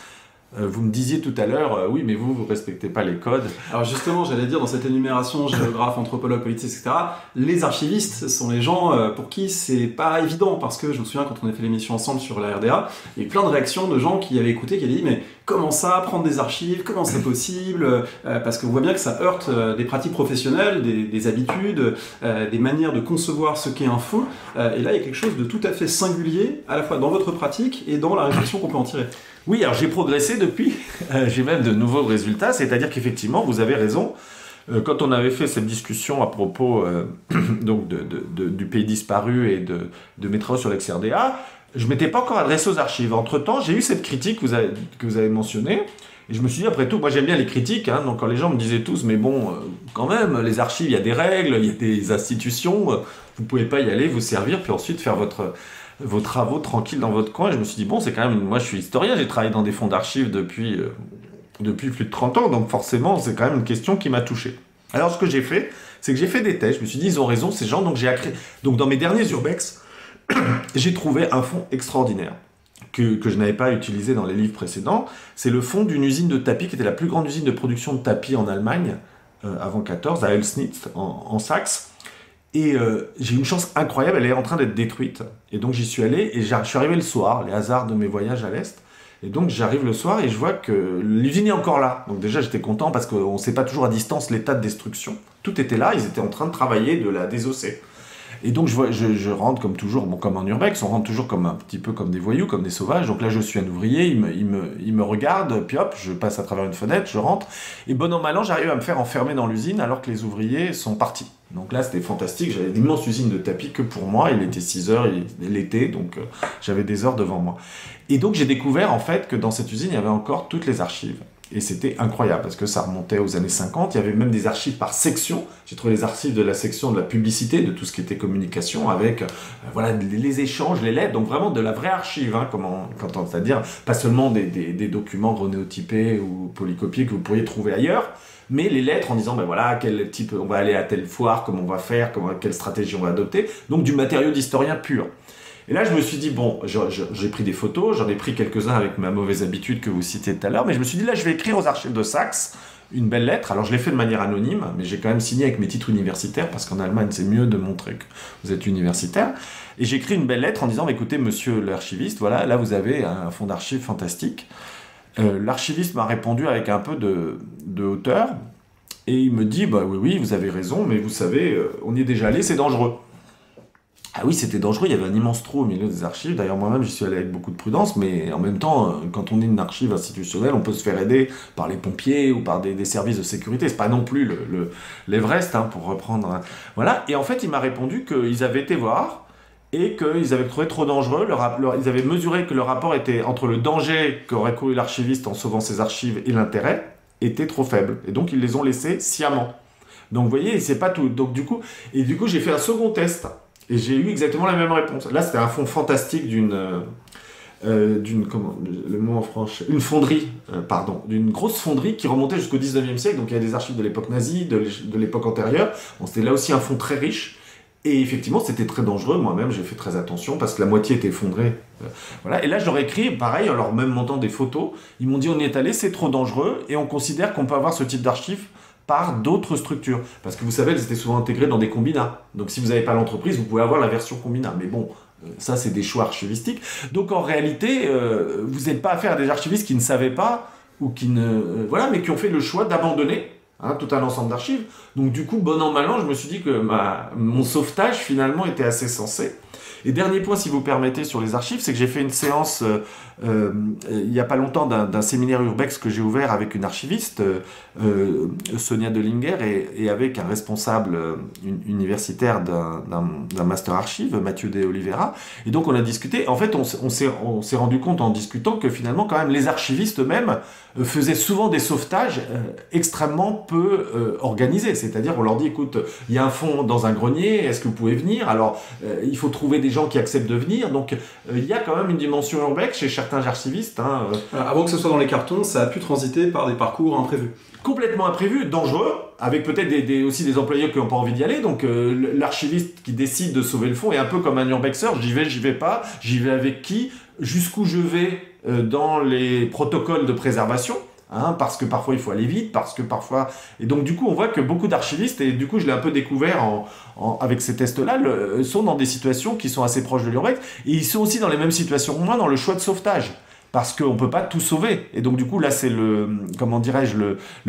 Vous me disiez tout à l'heure, oui, mais vous respectez pas les codes. Alors justement, j'allais dire, dans cette énumération, géographe, anthropologue, politique, etc., les archivistes sont les gens pour qui c'est pas évident, parce que je me souviens, quand on a fait l'émission ensemble sur la RDA, il y a eu plein de réactions de gens qui avaient écouté, qui avaient dit, mais comment ça, prendre des archives, comment c'est possible, parce qu'on voit bien que ça heurte des pratiques professionnelles, des habitudes, des manières de concevoir ce qu'est un faux, et là, il y a quelque chose de tout à fait singulier, à la fois dans votre pratique et dans la réflexion qu'on peut en tirer. Oui, alors j'ai progressé depuis, j'ai même de nouveaux résultats, c'est-à-dire qu'effectivement, vous avez raison, quand on avait fait cette discussion à propos donc du pays disparu et de mes travaux sur l'ex-RDA, je ne m'étais pas encore adressé aux archives. Entre-temps, j'ai eu cette critique que vous avez mentionnée, et je me suis dit, après tout, moi j'aime bien les critiques, donc quand les gens me disaient tous, mais bon, quand même, les archives, il y a des règles, il y a des institutions, vous ne pouvez pas y aller, vous servir, puis ensuite faire vos travaux tranquilles dans votre coin. Et je me suis dit, bon, c'est quand même... Moi, je suis historien, j'ai travaillé dans des fonds d'archives depuis plus de 30 ans, donc forcément, c'est quand même une question qui m'a touché. Alors, ce que j'ai fait, c'est que j'ai fait des tests. Je me suis dit, ils ont raison, ces gens. Donc, donc dans mes derniers urbex, j'ai trouvé un fonds extraordinaire que je n'avais pas utilisé dans les livres précédents. C'est le fonds d'une usine de tapis, qui était la plus grande usine de production de tapis en Allemagne, avant 14, à Elsnitz, en Saxe. Et j'ai eu une chance incroyable, elle est en train d'être détruite. Et donc j'y suis allé, et je suis arrivé le soir, les hasards de mes voyages à l'Est. Et donc j'arrive le soir et je vois que l'usine est encore là. Donc déjà j'étais content parce qu'on ne sait pas toujours à distance l'état de destruction. Tout était là, ils étaient en train de travailler de la désosser. Et donc je rentre comme toujours, bon, comme en urbex, on rentre toujours comme un petit peu comme des voyous, comme des sauvages. Donc là je suis un ouvrier, il me regarde, puis hop, je passe à travers une fenêtre, je rentre. Et bon an mal an, j'arrive à me faire enfermer dans l'usine alors que les ouvriers sont partis. Donc là c'était fantastique, j'avais une immense usine de tapis que pour moi, il était 6 heures l'été, donc j'avais des heures devant moi. Et donc j'ai découvert en fait que dans cette usine, il y avait encore toutes les archives. Et c'était incroyable parce que ça remontait aux années 50, il y avait même des archives par section. J'ai trouvé les archives de la section de la publicité, de tout ce qui était communication, avec voilà, les échanges, les lettres, donc vraiment de la vraie archive, c'est-à-dire pas seulement des documents renéotypés ou polycopiés que vous pourriez trouver ailleurs, mais les lettres en disant, ben voilà, quel type, on va aller à telle foire, comment on va faire, quelle stratégie on va adopter, donc du matériau d'historien pur. Et là, je me suis dit, bon, j'ai pris des photos, j'en ai pris quelques-uns avec ma mauvaise habitude que vous citiez tout à l'heure, mais je me suis dit, là, je vais écrire aux archives de Saxe une belle lettre. Alors, je l'ai fait de manière anonyme, mais j'ai quand même signé avec mes titres universitaires, parce qu'en Allemagne, c'est mieux de montrer que vous êtes universitaire. Et j'ai écrit une belle lettre en disant, écoutez, monsieur l'archiviste, voilà, là, vous avez un fonds d'archives fantastique. L'archiviste m'a répondu avec un peu de hauteur, et il me dit, bah oui, vous avez raison, mais vous savez, on y est déjà allé, c'est dangereux. Ah oui, c'était dangereux, il y avait un immense trou au milieu des archives. D'ailleurs, moi-même, j'y suis allé avec beaucoup de prudence, mais en même temps, quand on est une archive institutionnelle, on peut se faire aider par les pompiers ou par des services de sécurité. C'est pas non plus l'Everest, hein, pour reprendre. Voilà. Et en fait, il m'a répondu qu'ils avaient été voir et qu'ils avaient trouvé trop dangereux. Ils avaient mesuré que le rapport était entre le danger qu'aurait couru l'archiviste en sauvant ses archives et l'intérêt était trop faible. Et donc, ils les ont laissés sciemment. Donc, vous voyez, c'est pas tout. Donc, du coup, j'ai fait un second test. Et j'ai eu exactement la même réponse. Là, c'était un fond fantastique comment le mot en français, une fonderie, d'une grosse fonderie qui remontait jusqu'au 19e siècle. Donc il y a des archives de l'époque nazie, de l'époque antérieure. Bon, c'était là aussi un fond très riche. Et effectivement, c'était très dangereux. Moi-même, j'ai fait très attention parce que la moitié était effondrée. Voilà. Et là, je leur ai écrit, pareil, en leur même montant des photos. Ils m'ont dit, on y est allé, c'est trop dangereux. Et on considère qu'on peut avoir ce type d'archives par d'autres structures. Parce que vous savez, elles étaient souvent intégrées dans des combinats. Donc si vous n'avez pas l'entreprise, vous pouvez avoir la version combinat. Mais bon, ça c'est des choix archivistiques. Donc en réalité, vous n'êtes pas affaire à des archivistes qui ne savaient pas, ou qui ne... voilà, mais qui ont fait le choix d'abandonner tout un ensemble d'archives. Donc du coup, bon an, mal an, je me suis dit que mon sauvetage finalement était assez sensé. Et dernier point, si vous permettez, sur les archives, c'est que j'ai fait une séance il n'y a pas longtemps d'un séminaire Urbex que j'ai ouvert avec une archiviste, Sonia Delinger, et avec un responsable universitaire d'un master archive, Mathieu De Oliveira. Et donc on a discuté. En fait, on s'est rendu compte en discutant que finalement, quand même, les archivistes eux-mêmes faisaient souvent des sauvetages extrêmement peu organisés. C'est-à-dire, on leur dit, écoute, il y a un fond dans un grenier, est-ce que vous pouvez venir? Alors, il faut trouver des gens qui acceptent de venir. Donc, il y a quand même une dimension urbex chez certains archivistes. Avant que ce soit dans les cartons, ça a pu transiter par des parcours imprévus. Complètement imprévus, dangereux, avec peut-être aussi des employés qui n'ont pas envie d'y aller. Donc, l'archiviste qui décide de sauver le fond est un peu comme un urbexeur. J'y vais pas, j'y vais avec qui, jusqu'où je vais dans les protocoles de préservation. Parce que parfois il faut aller vite, parce que parfois... Et donc du coup on voit que beaucoup d'archivistes, et du coup je l'ai un peu découvert avec ces tests-là, sont dans des situations qui sont assez proches de l'urbex, et ils sont aussi dans les mêmes situations que moi dans le choix de sauvetage, parce qu'on ne peut pas tout sauver. Et donc du coup là c'est le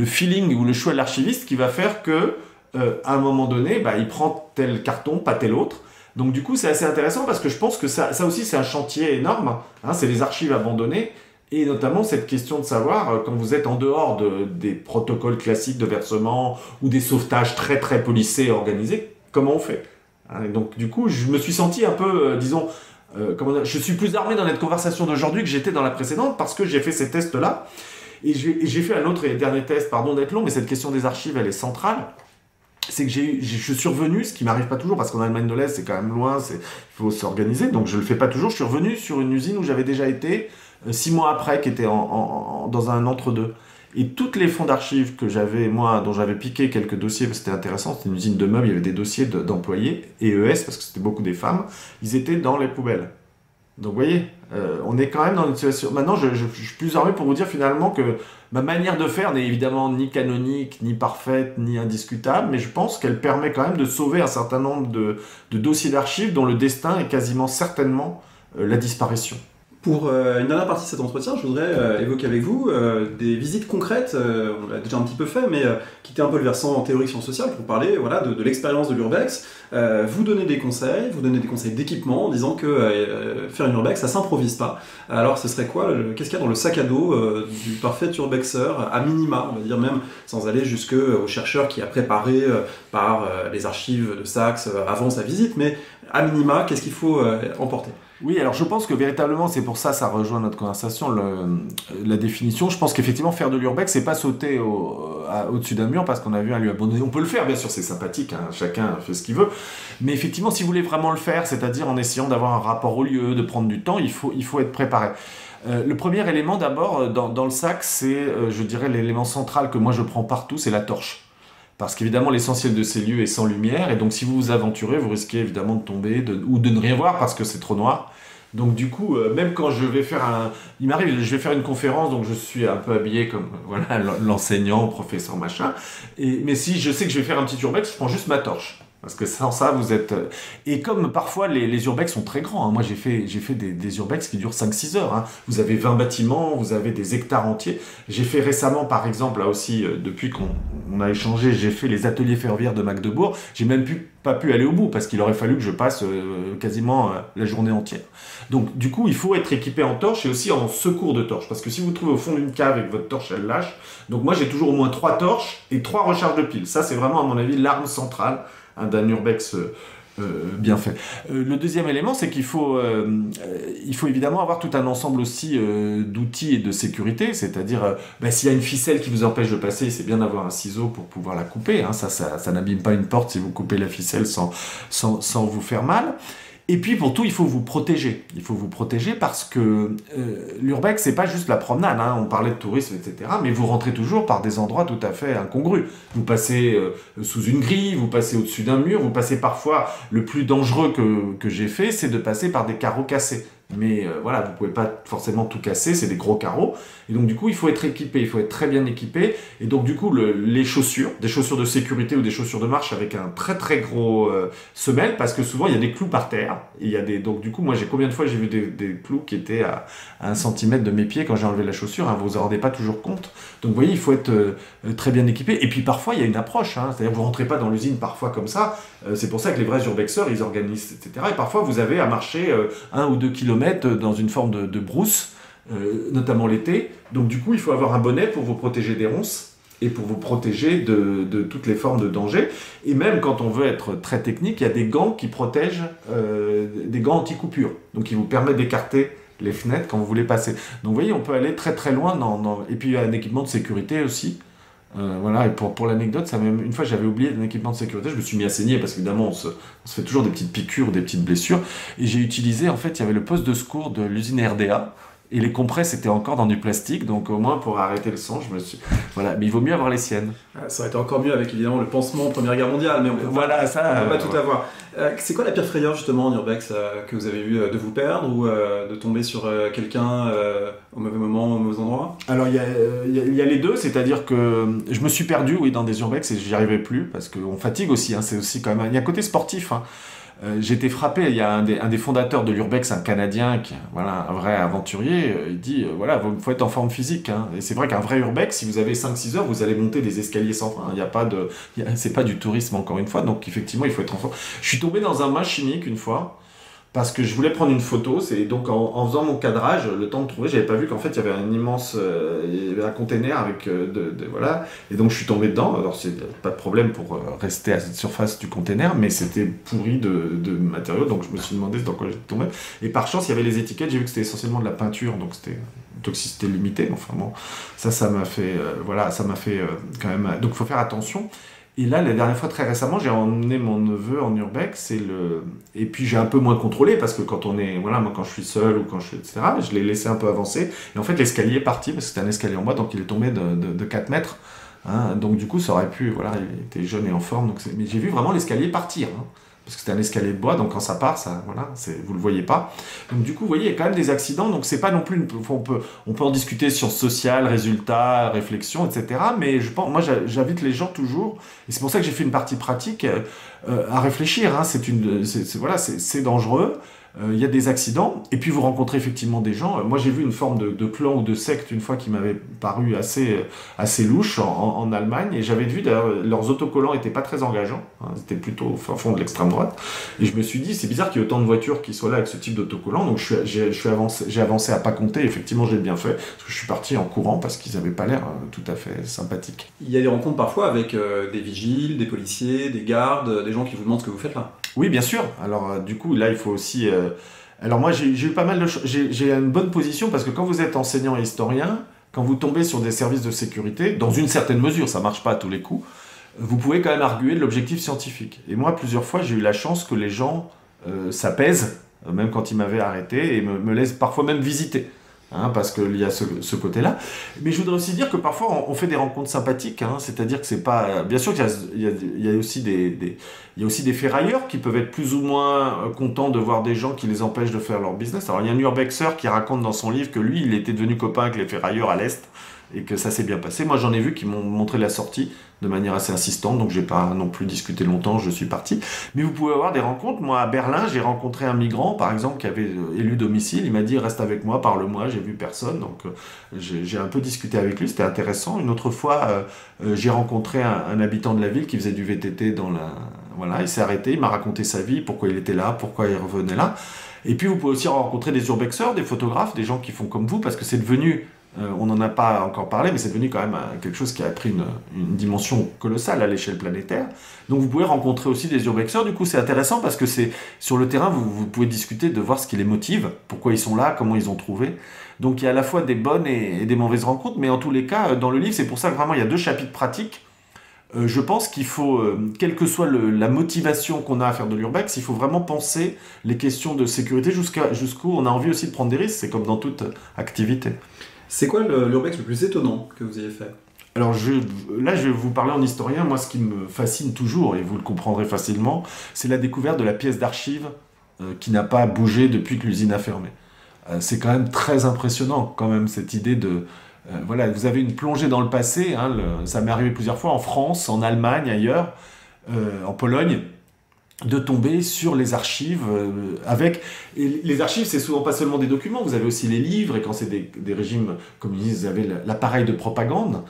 feeling ou le choix de l'archiviste qui va faire que à un moment donné, il prend tel carton, pas tel autre. Donc du coup c'est assez intéressant parce que je pense que ça aussi c'est un chantier énorme, c'est les archives abandonnées. Et notamment cette question de savoir, quand vous êtes en dehors des protocoles classiques de versement ou des sauvetages très très polissés et organisés, comment on fait? Et donc du coup, je me suis senti un peu, je suis plus armé dans notre conversation d'aujourd'hui que j'étais dans la précédente parce que j'ai fait ces tests-là. Et j'ai fait un autre et dernier test, pardon d'être long, mais cette question des archives, elle est centrale. C'est que je suis revenu, ce qui m'arrive pas toujours, parce qu'en Allemagne de l'Est, c'est quand même loin, il faut s'organiser, donc je le fais pas toujours. Je suis revenu sur une usine où j'avais déjà été 6 mois après, qui était dans un entre-deux. Et toutes les fonds d'archives que j'avais, moi, dont j'avais piqué quelques dossiers, parce que c'était intéressant, c'était une usine de meubles, il y avait des dossiers d'employés, et ES, parce que c'était beaucoup des femmes, ils étaient dans les poubelles. Donc vous voyez, on est quand même dans une situation... Maintenant, je suis plus armé pour vous dire finalement que ma manière de faire n'est évidemment ni canonique, ni parfaite, ni indiscutable, mais je pense qu'elle permet quand même de sauver un certain nombre de dossiers d'archives dont le destin est quasiment certainement la disparition. Pour une dernière partie de cet entretien, je voudrais évoquer avec vous des visites concrètes, on l'a déjà un petit peu fait, mais qui étaient un peu le versant en théorie sciences sociales pour parler de l'expérience de l'urbex. Vous donnez des conseils d'équipement en disant que faire une urbex, ça s'improvise pas. Alors ce serait quoi, qu'est-ce qu'il y a dans le sac à dos du parfait urbexeur, à minima, on va dire même, sans aller jusqu'au chercheur qui a préparé par les archives de Saxe avant sa visite, mais à minima, qu'est-ce qu'il faut emporter? Oui, alors je pense que véritablement, c'est pour ça rejoint notre conversation, la définition. Je pense qu'effectivement, faire de l'urbex, c'est pas sauter au-dessus d'un mur parce qu'on a vu un lieu abandonné. On peut le faire, bien sûr, c'est sympathique, chacun fait ce qu'il veut. Mais effectivement, si vous voulez vraiment le faire, c'est-à-dire en essayant d'avoir un rapport au lieu, de prendre du temps, il faut être préparé. Le premier élément, d'abord, dans le sac, c'est, je dirais, l'élément central que moi je prends partout, c'est la torche. Parce qu'évidemment, l'essentiel de ces lieux est sans lumière, et donc si vous vous aventurez, vous risquez évidemment de tomber, ou de ne rien voir parce que c'est trop noir. Donc du coup, même quand je vais faire il m'arrive, je vais faire une conférence, donc je suis un peu habillé comme l'enseignant, professeur, machin. Mais si je sais que je vais faire un petit urbex, je prends juste ma torche. Parce que sans ça, vous êtes... Et comme parfois, les urbex sont très grands. Hein. Moi, j'ai fait des urbex qui durent 5-6 heures. Hein. Vous avez 20 bâtiments, vous avez des hectares entiers. J'ai fait récemment, par exemple, là aussi, depuis qu'on a échangé, j'ai fait les ateliers ferroviaires de Magdebourg. J'ai même pas pu aller au bout, parce qu'il aurait fallu que je passe quasiment la journée entière. Donc, du coup, il faut être équipé en torche et aussi en secours de torche. Parce que si vous vous trouvez au fond d'une cave et que votre torche, elle lâche... Donc, moi, j'ai toujours au moins 3 torches et 3 recharges de piles. Ça, c'est vraiment, à mon avis, l'arme centrale d'un urbex bien fait. Le deuxième élément, c'est qu'il faut évidemment avoir tout un ensemble aussi d'outils et de sécurité, c'est-à-dire s'il y a une ficelle qui vous empêche de passer, c'est bien d'avoir un ciseau pour pouvoir la couper, hein. Ça n'abîme pas une porte si vous coupez la ficelle sans vous faire mal. Et puis pour tout, il faut vous protéger. Il faut vous protéger parce que l'urbex, c'est pas juste la promenade. Hein. On parlait de tourisme, etc. Mais vous rentrez toujours par des endroits tout à fait incongrus. Vous passez sous une grille, vous passez au-dessus d'un mur, vous passez parfois... Le plus dangereux que j'ai fait, c'est de passer par des carreaux cassés. Mais voilà, vous pouvez pas forcément tout casser, c'est des gros carreaux. Et donc du coup, il faut être équipé, il faut être très bien équipé. Et donc du coup, les chaussures, des chaussures de sécurité ou des chaussures de marche avec un très très gros semelle, parce que souvent il y a des clous par terre. Et donc du coup, moi combien de fois j'ai vu des clous qui étaient à 1 centimètre de mes pieds quand j'ai enlevé la chaussure, hein, vous vous en rendez pas toujours compte. Donc vous voyez, il faut être très bien équipé. Et puis parfois, il y a une approche, hein, c'est-à-dire que vous rentrez pas dans l'usine parfois comme ça. C'est pour ça que les vrais urbexeurs, ils organisent, etc. Et parfois, vous avez à marcher 1 ou 2 kilomètres dans une forme de brousse, notamment l'été. Donc du coup, il faut avoir un bonnet pour vous protéger des ronces et pour vous protéger de toutes les formes de danger. Et même quand on veut être très technique, il y a des gants qui protègent, des gants anti-coupure, donc qui vous permettent d'écarter les fenêtres quand vous voulez passer. Donc vous voyez, on peut aller très très loin. Et puis il y a un équipement de sécurité aussi. Voilà, et pour l'anecdote, une fois j'avais oublié un équipement de sécurité, je me suis mis à saigner parce qu'évidemment on se fait toujours des petites piqûres, des petites blessures, et j'ai utilisé, en fait, il y avait le poste de secours de l'usine RDA, et les compresses étaient encore dans du plastique, donc au moins pour arrêter le sang, voilà, mais il vaut mieux avoir les siennes. Ça aurait été encore mieux avec évidemment le pansement Première Guerre mondiale, mais on peut pas tout avoir. C'est quoi la pire frayeur justement en urbex que vous avez eu de vous perdre ou de tomber sur quelqu'un au mauvais moment, au mauvais endroit? Alors il y a les deux, c'est-à-dire que je me suis perdu, oui, dans des urbex et j'y arrivais plus parce qu'on fatigue aussi. Hein, c'est aussi quand même, il y a un côté sportif. Hein. J'ai été frappé, il y a un des fondateurs de l'urbex, un Canadien, voilà, un vrai aventurier, il dit, voilà, il faut être en forme physique. Hein. Et c'est vrai qu'un vrai urbex, si vous avez 5-6 heures, vous allez monter des escaliers sans fin. C'est pas du tourisme, encore une fois, donc effectivement, il faut être en forme. Je suis tombé dans un bain chimique une fois, parce que je voulais prendre une photo, c'est donc en faisant mon cadrage, le temps de trouver, j'avais pas vu qu'en fait il y avait un immense, il y avait un container avec voilà, et donc je suis tombé dedans. Alors c'est pas de problème pour rester à cette surface du container, mais c'était pourri de matériaux, donc je me suis demandé dans quoi j'étais tombé. Et par chance il y avait les étiquettes, j'ai vu que c'était essentiellement de la peinture, donc c'était une toxicité limitée. Enfin bon, ça m'a fait, voilà, ça m'a fait quand même. Donc il faut faire attention. Et là, la dernière fois, très récemment, j'ai emmené mon neveu en urbex et puis j'ai un peu moins contrôlé parce que quand moi quand je suis seul ou quand je suis, etc., je l'ai laissé un peu avancer. Et en fait, l'escalier est parti parce que c'était un escalier en bois, donc il est tombé de 4 mètres. Hein, donc du coup, ça aurait pu, voilà, il était jeune et en forme. Mais j'ai vu vraiment l'escalier partir. Hein. Parce que c'était un escalier de bois, donc quand ça part, voilà, vous le voyez pas. Donc du coup, vous voyez, il y a quand même des accidents, donc c'est pas non plus, on peut en discuter sur social, résultats, réflexion, etc. Mais moi, j'invite les gens toujours, et c'est pour ça que j'ai fait une partie pratique, à réfléchir. Hein, c'est dangereux. Il y a des accidents, et puis vous rencontrez effectivement des gens. Moi, j'ai vu une forme de clan ou de secte une fois qui m'avait paru assez louche en Allemagne, et j'avais vu d'ailleurs leurs autocollants n'étaient pas très engageants, hein, c'était plutôt au fond de l'extrême droite, et je me suis dit c'est bizarre qu'il y ait autant de voitures qui soient là avec ce type d'autocollant, donc j'ai avancé à pas compter, effectivement j'ai bien fait, parce que je suis parti en courant parce qu'ils n'avaient pas l'air tout à fait sympathiques. Il y a des rencontres parfois avec des vigiles, des policiers, des gardes, des gens qui vous demandent ce que vous faites là? Oui, bien sûr. Alors, du coup, là, il faut aussi... Alors, moi, j'ai eu pas mal de... J'ai une bonne position parce que quand vous êtes enseignant et historien, quand vous tombez sur des services de sécurité, dans une certaine mesure, ça marche pas à tous les coups, vous pouvez quand même arguer de l'objectif scientifique. Et moi, plusieurs fois, j'ai eu la chance que les gens s'apaisent, même quand ils m'avaient arrêté, et me laissent parfois même visiter. Hein, parce qu'il y a ce côté-là. Mais je voudrais aussi dire que parfois on fait des rencontres sympathiques, hein, c'est-à-dire que c'est pas... Bien sûr qu'il y a aussi des ferrailleurs qui peuvent être plus ou moins contents de voir des gens qui les empêchent de faire leur business. Alors il y a un urbexer qui raconte dans son livre que lui, il était devenu copain avec les ferrailleurs à l'Est et que ça s'est bien passé. Moi j'en ai vu qui m'ont montré la sortie de manière assez insistante, donc j'ai pas non plus discuté longtemps, je suis parti. Mais vous pouvez avoir des rencontres. Moi, à Berlin, j'ai rencontré un migrant, par exemple, qui avait élu domicile. Il m'a dit, reste avec moi, parle-moi, j'ai vu personne. Donc j'ai un peu discuté avec lui, c'était intéressant. Une autre fois, j'ai rencontré un habitant de la ville qui faisait du VTT dans la... Voilà, il s'est arrêté, il m'a raconté sa vie, pourquoi il était là, pourquoi il revenait là. Et puis vous pouvez aussi rencontrer des urbexeurs, des photographes, des gens qui font comme vous, parce que c'est devenu, on n'en a pas encore parlé, mais c'est devenu quand même quelque chose qui a pris une dimension colossale à l'échelle planétaire. Donc vous pouvez rencontrer aussi des urbexeurs, du coup c'est intéressant parce que c'est sur le terrain, vous pouvez discuter de voir ce qui les motive, pourquoi ils sont là, comment ils ont trouvé. Donc il y a à la fois des bonnes et des mauvaises rencontres, mais en tous les cas, dans le livre, c'est pour ça que vraiment il y a 2 chapitres pratiques. Je pense qu'il faut, quelle que soit la motivation qu'on a à faire de l'urbex, il faut vraiment penser les questions de sécurité jusqu'où on a envie aussi de prendre des risques, c'est comme dans toute activité. C'est quoi l'urbex le plus étonnant que vous ayez fait? Alors là, je vais vous parler en historien. Moi, ce qui me fascine toujours, et vous le comprendrez facilement, c'est la découverte de la pièce d'archive qui n'a pas bougé depuis que l'usine a fermé. C'est quand même très impressionnant, quand même, cette idée de... voilà, vous avez une plongée dans le passé, hein, ça m'est arrivé plusieurs fois en France, en Allemagne, ailleurs, en Pologne, de tomber sur les archives avec... Et les archives, c'est souvent pas seulement des documents, vous avez aussi les livres, et quand c'est des régimes communistes, vous avez l'appareil de propagande,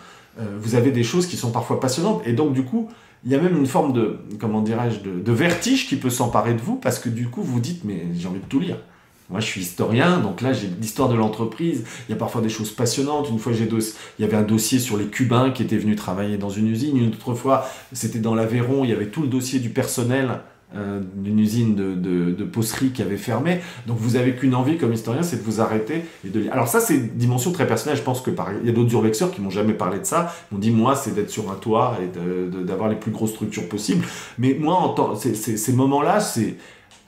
vous avez des choses qui sont parfois passionnantes, et donc du coup, il y a même une forme de, comment dirais-je, de vertige qui peut s'emparer de vous, parce que du coup, vous dites, mais j'ai envie de tout lire. Moi, je suis historien, donc là, j'ai l'histoire de l'entreprise. Il y a parfois des choses passionnantes. Une fois, il y avait un dossier sur les Cubains qui étaient venus travailler dans une usine. Une autre fois, c'était dans l'Aveyron. Il y avait tout le dossier du personnel d'une usine de pocerie qui avait fermé. Donc, vous avez qu'une envie, comme historien, c'est de vous arrêter et de lire. Alors ça, c'est une dimension très personnelle. Je pense que il y a d'autres urbexeurs qui m'ont jamais parlé de ça. Ils m'ont dit, moi, c'est d'être sur un toit et d'avoir les plus grosses structures possibles. Mais moi, ces moments-là, c'est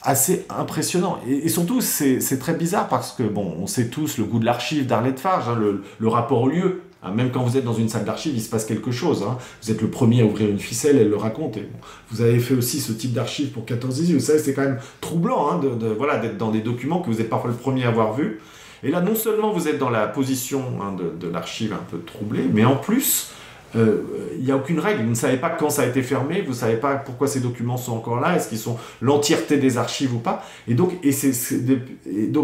assez impressionnant. Et surtout, c'est très bizarre parce que, bon, on sait tous le goût de l'archive d'Arlette Farge, hein, le rapport au lieu. Hein, même quand vous êtes dans une salle d'archives, il se passe quelque chose. Hein. Vous êtes le premier à ouvrir une ficelle, elle le raconte. Et bon, vous avez fait aussi ce type d'archives pour 14-18. Vous savez, c'est quand même troublant hein, voilà, d'être dans des documents que vous êtes parfois le premier à avoir vus. Et là, non seulement vous êtes dans la position hein, de l'archive un peu troublée, mais en plus... il n'y a aucune règle, vous ne savez pas quand ça a été fermé, vous ne savez pas pourquoi ces documents sont encore là, est-ce qu'ils sont l'entièreté des archives ou pas, et donc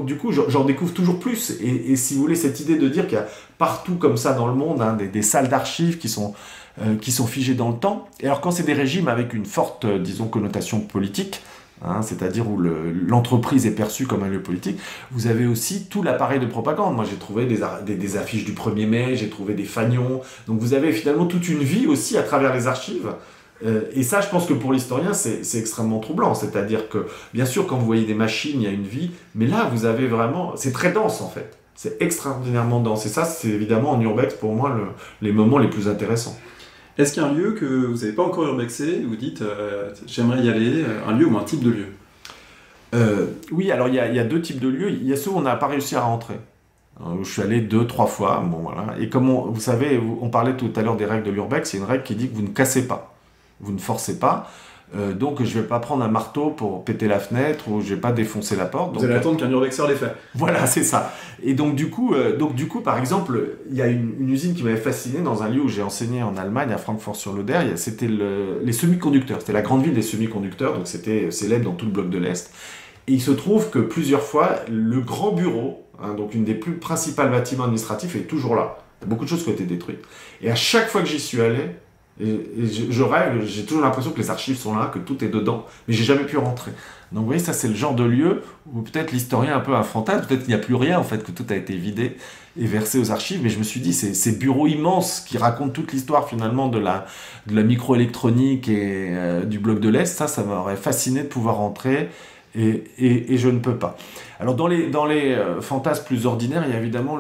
du coup j'en découvre toujours plus, et si vous voulez cette idée de dire qu'il y a partout comme ça dans le monde hein, des salles d'archives qui sont figées dans le temps, et alors quand c'est des régimes avec une forte, disons, connotation politique, hein, c'est-à-dire où l'entreprise est perçue comme un lieu politique, vous avez aussi tout l'appareil de propagande. Moi, j'ai trouvé des affiches du 1er mai, j'ai trouvé des fanions. Donc, vous avez finalement toute une vie aussi à travers les archives. Et ça, je pense que pour l'historien, c'est extrêmement troublant. C'est-à-dire que, bien sûr, quand vous voyez des machines, il y a une vie. Mais là, vous avez vraiment... C'est très dense, en fait. C'est extraordinairement dense. Et ça, c'est évidemment, en urbex, pour moi, les moments les plus intéressants. Est-ce qu'il y a un lieu que vous n'avez pas encore urbexé, vous dites j'aimerais y aller, un lieu ou un type de lieu? Oui, alors il y a 2 types de lieux. Il y a ceux où on n'a pas réussi à rentrer. Je suis allé 2-3 fois. Bon, voilà. Et comme vous savez, on parlait tout à l'heure des règles de l'urbex, c'est une règle qui dit que vous ne cassez pas, vous ne forcez pas. Donc je ne vais pas prendre un marteau pour péter la fenêtre ou je ne vais pas défoncer la porte. Vous allez attendre qu'un urbexeur l'ait fait. Voilà, c'est ça. Et donc du coup, par exemple, il y a une usine qui m'avait fasciné dans un lieu où j'ai enseigné en Allemagne, à Francfort-sur-l'Oder. C'était les semi-conducteurs. C'était la grande ville des semi-conducteurs, donc c'était célèbre dans tout le bloc de l'Est. Et il se trouve que plusieurs fois, le grand bureau, hein, donc une des plus principales bâtiments administratifs, est toujours là. Il y a beaucoup de choses qui ont été détruites. Et à chaque fois que j'y suis allé, je rêve, j'ai toujours l'impression que les archives sont là, que tout est dedans, mais j'ai jamais pu rentrer. Donc vous voyez, ça c'est le genre de lieu où peut-être l'historien est un peu un fantasme, peut-être qu'il n'y a plus rien en fait, que tout a été vidé et versé aux archives, mais je me suis dit, ces bureaux immenses qui racontent toute l'histoire finalement de la microélectronique et du bloc de l'Est, ça m'aurait fasciné de pouvoir rentrer. Et je ne peux pas. Alors dans les fantasmes plus ordinaires, il y a évidemment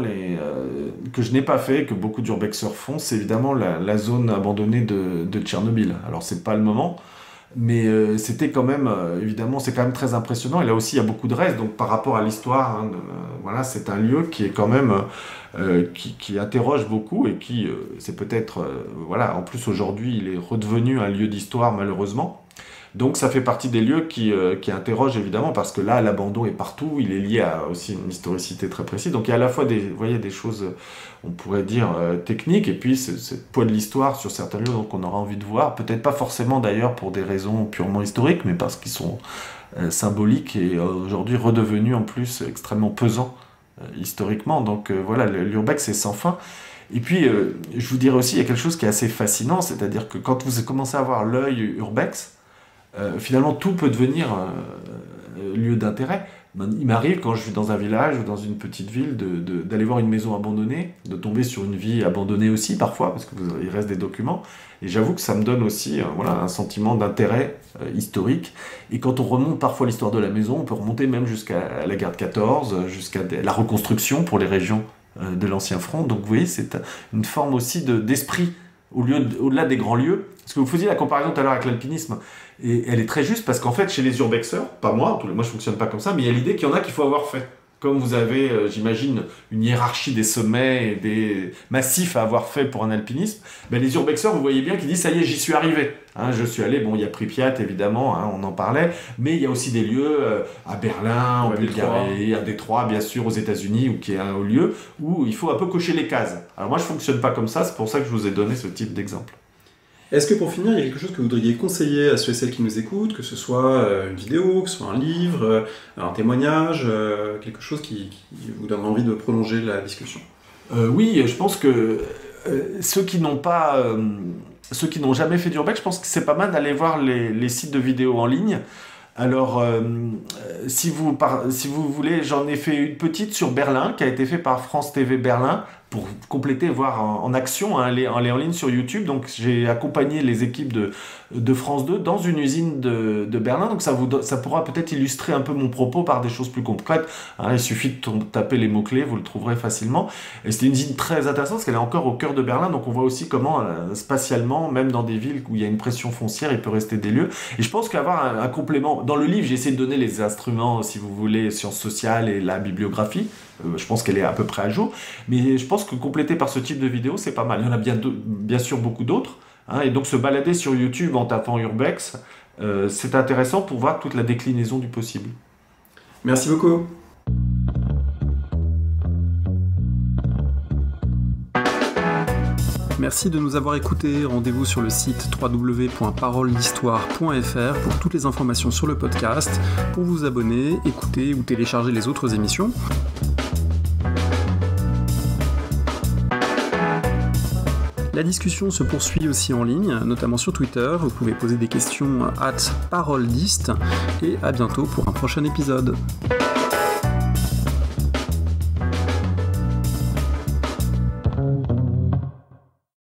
que je n'ai pas fait, que beaucoup d'urbexeurs font, c'est évidemment la zone abandonnée de Tchernobyl. Alors c'est pas le moment, mais c'était quand même, évidemment, c'est quand même très impressionnant. Et là aussi, il y a beaucoup de restes. Donc par rapport à l'histoire, hein, voilà, c'est un lieu qui est quand même qui interroge beaucoup et qui, c'est peut-être, voilà, en plus aujourd'hui, il est redevenu un lieu d'histoire malheureusement. Donc ça fait partie des lieux qui interrogent évidemment, parce que là, l'abandon est partout, il est lié à aussi une historicité très précise. Donc il y a à la fois vous voyez, des choses, on pourrait dire, techniques, et puis ce poids de l'histoire sur certains lieux, donc on aura envie de voir, peut-être pas forcément d'ailleurs pour des raisons purement historiques, mais parce qu'ils sont symboliques et aujourd'hui redevenus en plus extrêmement pesants historiquement. Donc voilà, l'urbex c'est sans fin. Et puis, je vous dirais aussi, il y a quelque chose qui est assez fascinant, c'est-à-dire que quand vous commencez à avoir l'œil urbex, finalement tout peut devenir lieu d'intérêt. Il m'arrive, quand je suis dans un village ou dans une petite ville, d'aller voir une maison abandonnée, de tomber sur une vie abandonnée aussi parfois, parce qu'il reste des documents. Et j'avoue que ça me donne aussi un sentiment d'intérêt historique. Et quand on remonte parfois l'histoire de la maison, on peut remonter même jusqu'à la guerre de 14, jusqu'à la reconstruction pour les régions de l'ancien front. Donc vous voyez, c'est une forme aussi d'esprit au-delà des grands lieux. Parce que vous faisiez la comparaison tout à l'heure avec l'alpinisme, et elle est très juste, parce qu'en fait, chez les urbexeurs, pas moi je ne fonctionne pas comme ça, mais il y a l'idée qu'il y en a qu'il faut avoir fait. Comme vous avez, j'imagine, une hiérarchie des sommets et des massifs à avoir fait pour un alpinisme, ben les urbexeurs, vous voyez bien qu'ils disent « ça y est, j'y suis arrivé ». Je suis allé, bon, il y a Pripyat, évidemment, on en parlait, mais il y a aussi des lieux à Berlin, en Bulgarie, à Détroit, bien sûr, aux États-Unis, ou qui est un haut lieu, où il faut un peu cocher les cases. Alors moi, je ne fonctionne pas comme ça, c'est pour ça que je vous ai donné ce type d'exemple. Est-ce que pour finir, il y a quelque chose que vous voudriez conseiller à ceux et celles qui nous écoutent, que ce soit une vidéo, que ce soit un livre, un témoignage, quelque chose qui vous donne envie de prolonger la discussion? Oui, je pense que ceux qui n'ont jamais fait d'urbex, je pense que c'est pas mal d'aller voir les sites de vidéos en ligne. Alors, si vous voulez, j'en ai fait une petite sur Berlin, qui a été faite par France TV Berlin, pour compléter, voir en action, elle est en ligne sur YouTube. Donc j'ai accompagné les équipes de France 2 dans une usine de Berlin. Donc ça pourra peut-être illustrer un peu mon propos par des choses plus concrètes. Il suffit de taper les mots-clés, vous le trouverez facilement. Et c'était une usine très intéressante, parce qu'elle est encore au cœur de Berlin. Donc on voit aussi comment, spatialement, même dans des villes où il y a une pression foncière, il peut rester des lieux. Et je pense qu'avoir un complément... Dans le livre, j'ai essayé de donner les instruments, si vous voulez, sciences sociales et la bibliographie. Je pense qu'elle est à peu près à jour, mais je pense que complété par ce type de vidéo, c'est pas mal. Il y en a bien sûr beaucoup d'autres, et donc se balader sur YouTube en tapant Urbex, c'est intéressant pour voir toute la déclinaison du possible. Merci beaucoup. Merci de nous avoir écoutés. Rendez-vous sur le site www.paroledhistoire.fr pour toutes les informations sur le podcast, pour vous abonner, écouter ou télécharger les autres émissions. La discussion se poursuit aussi en ligne, notamment sur Twitter. Vous pouvez poser des questions @paroledist, et à bientôt pour un prochain épisode.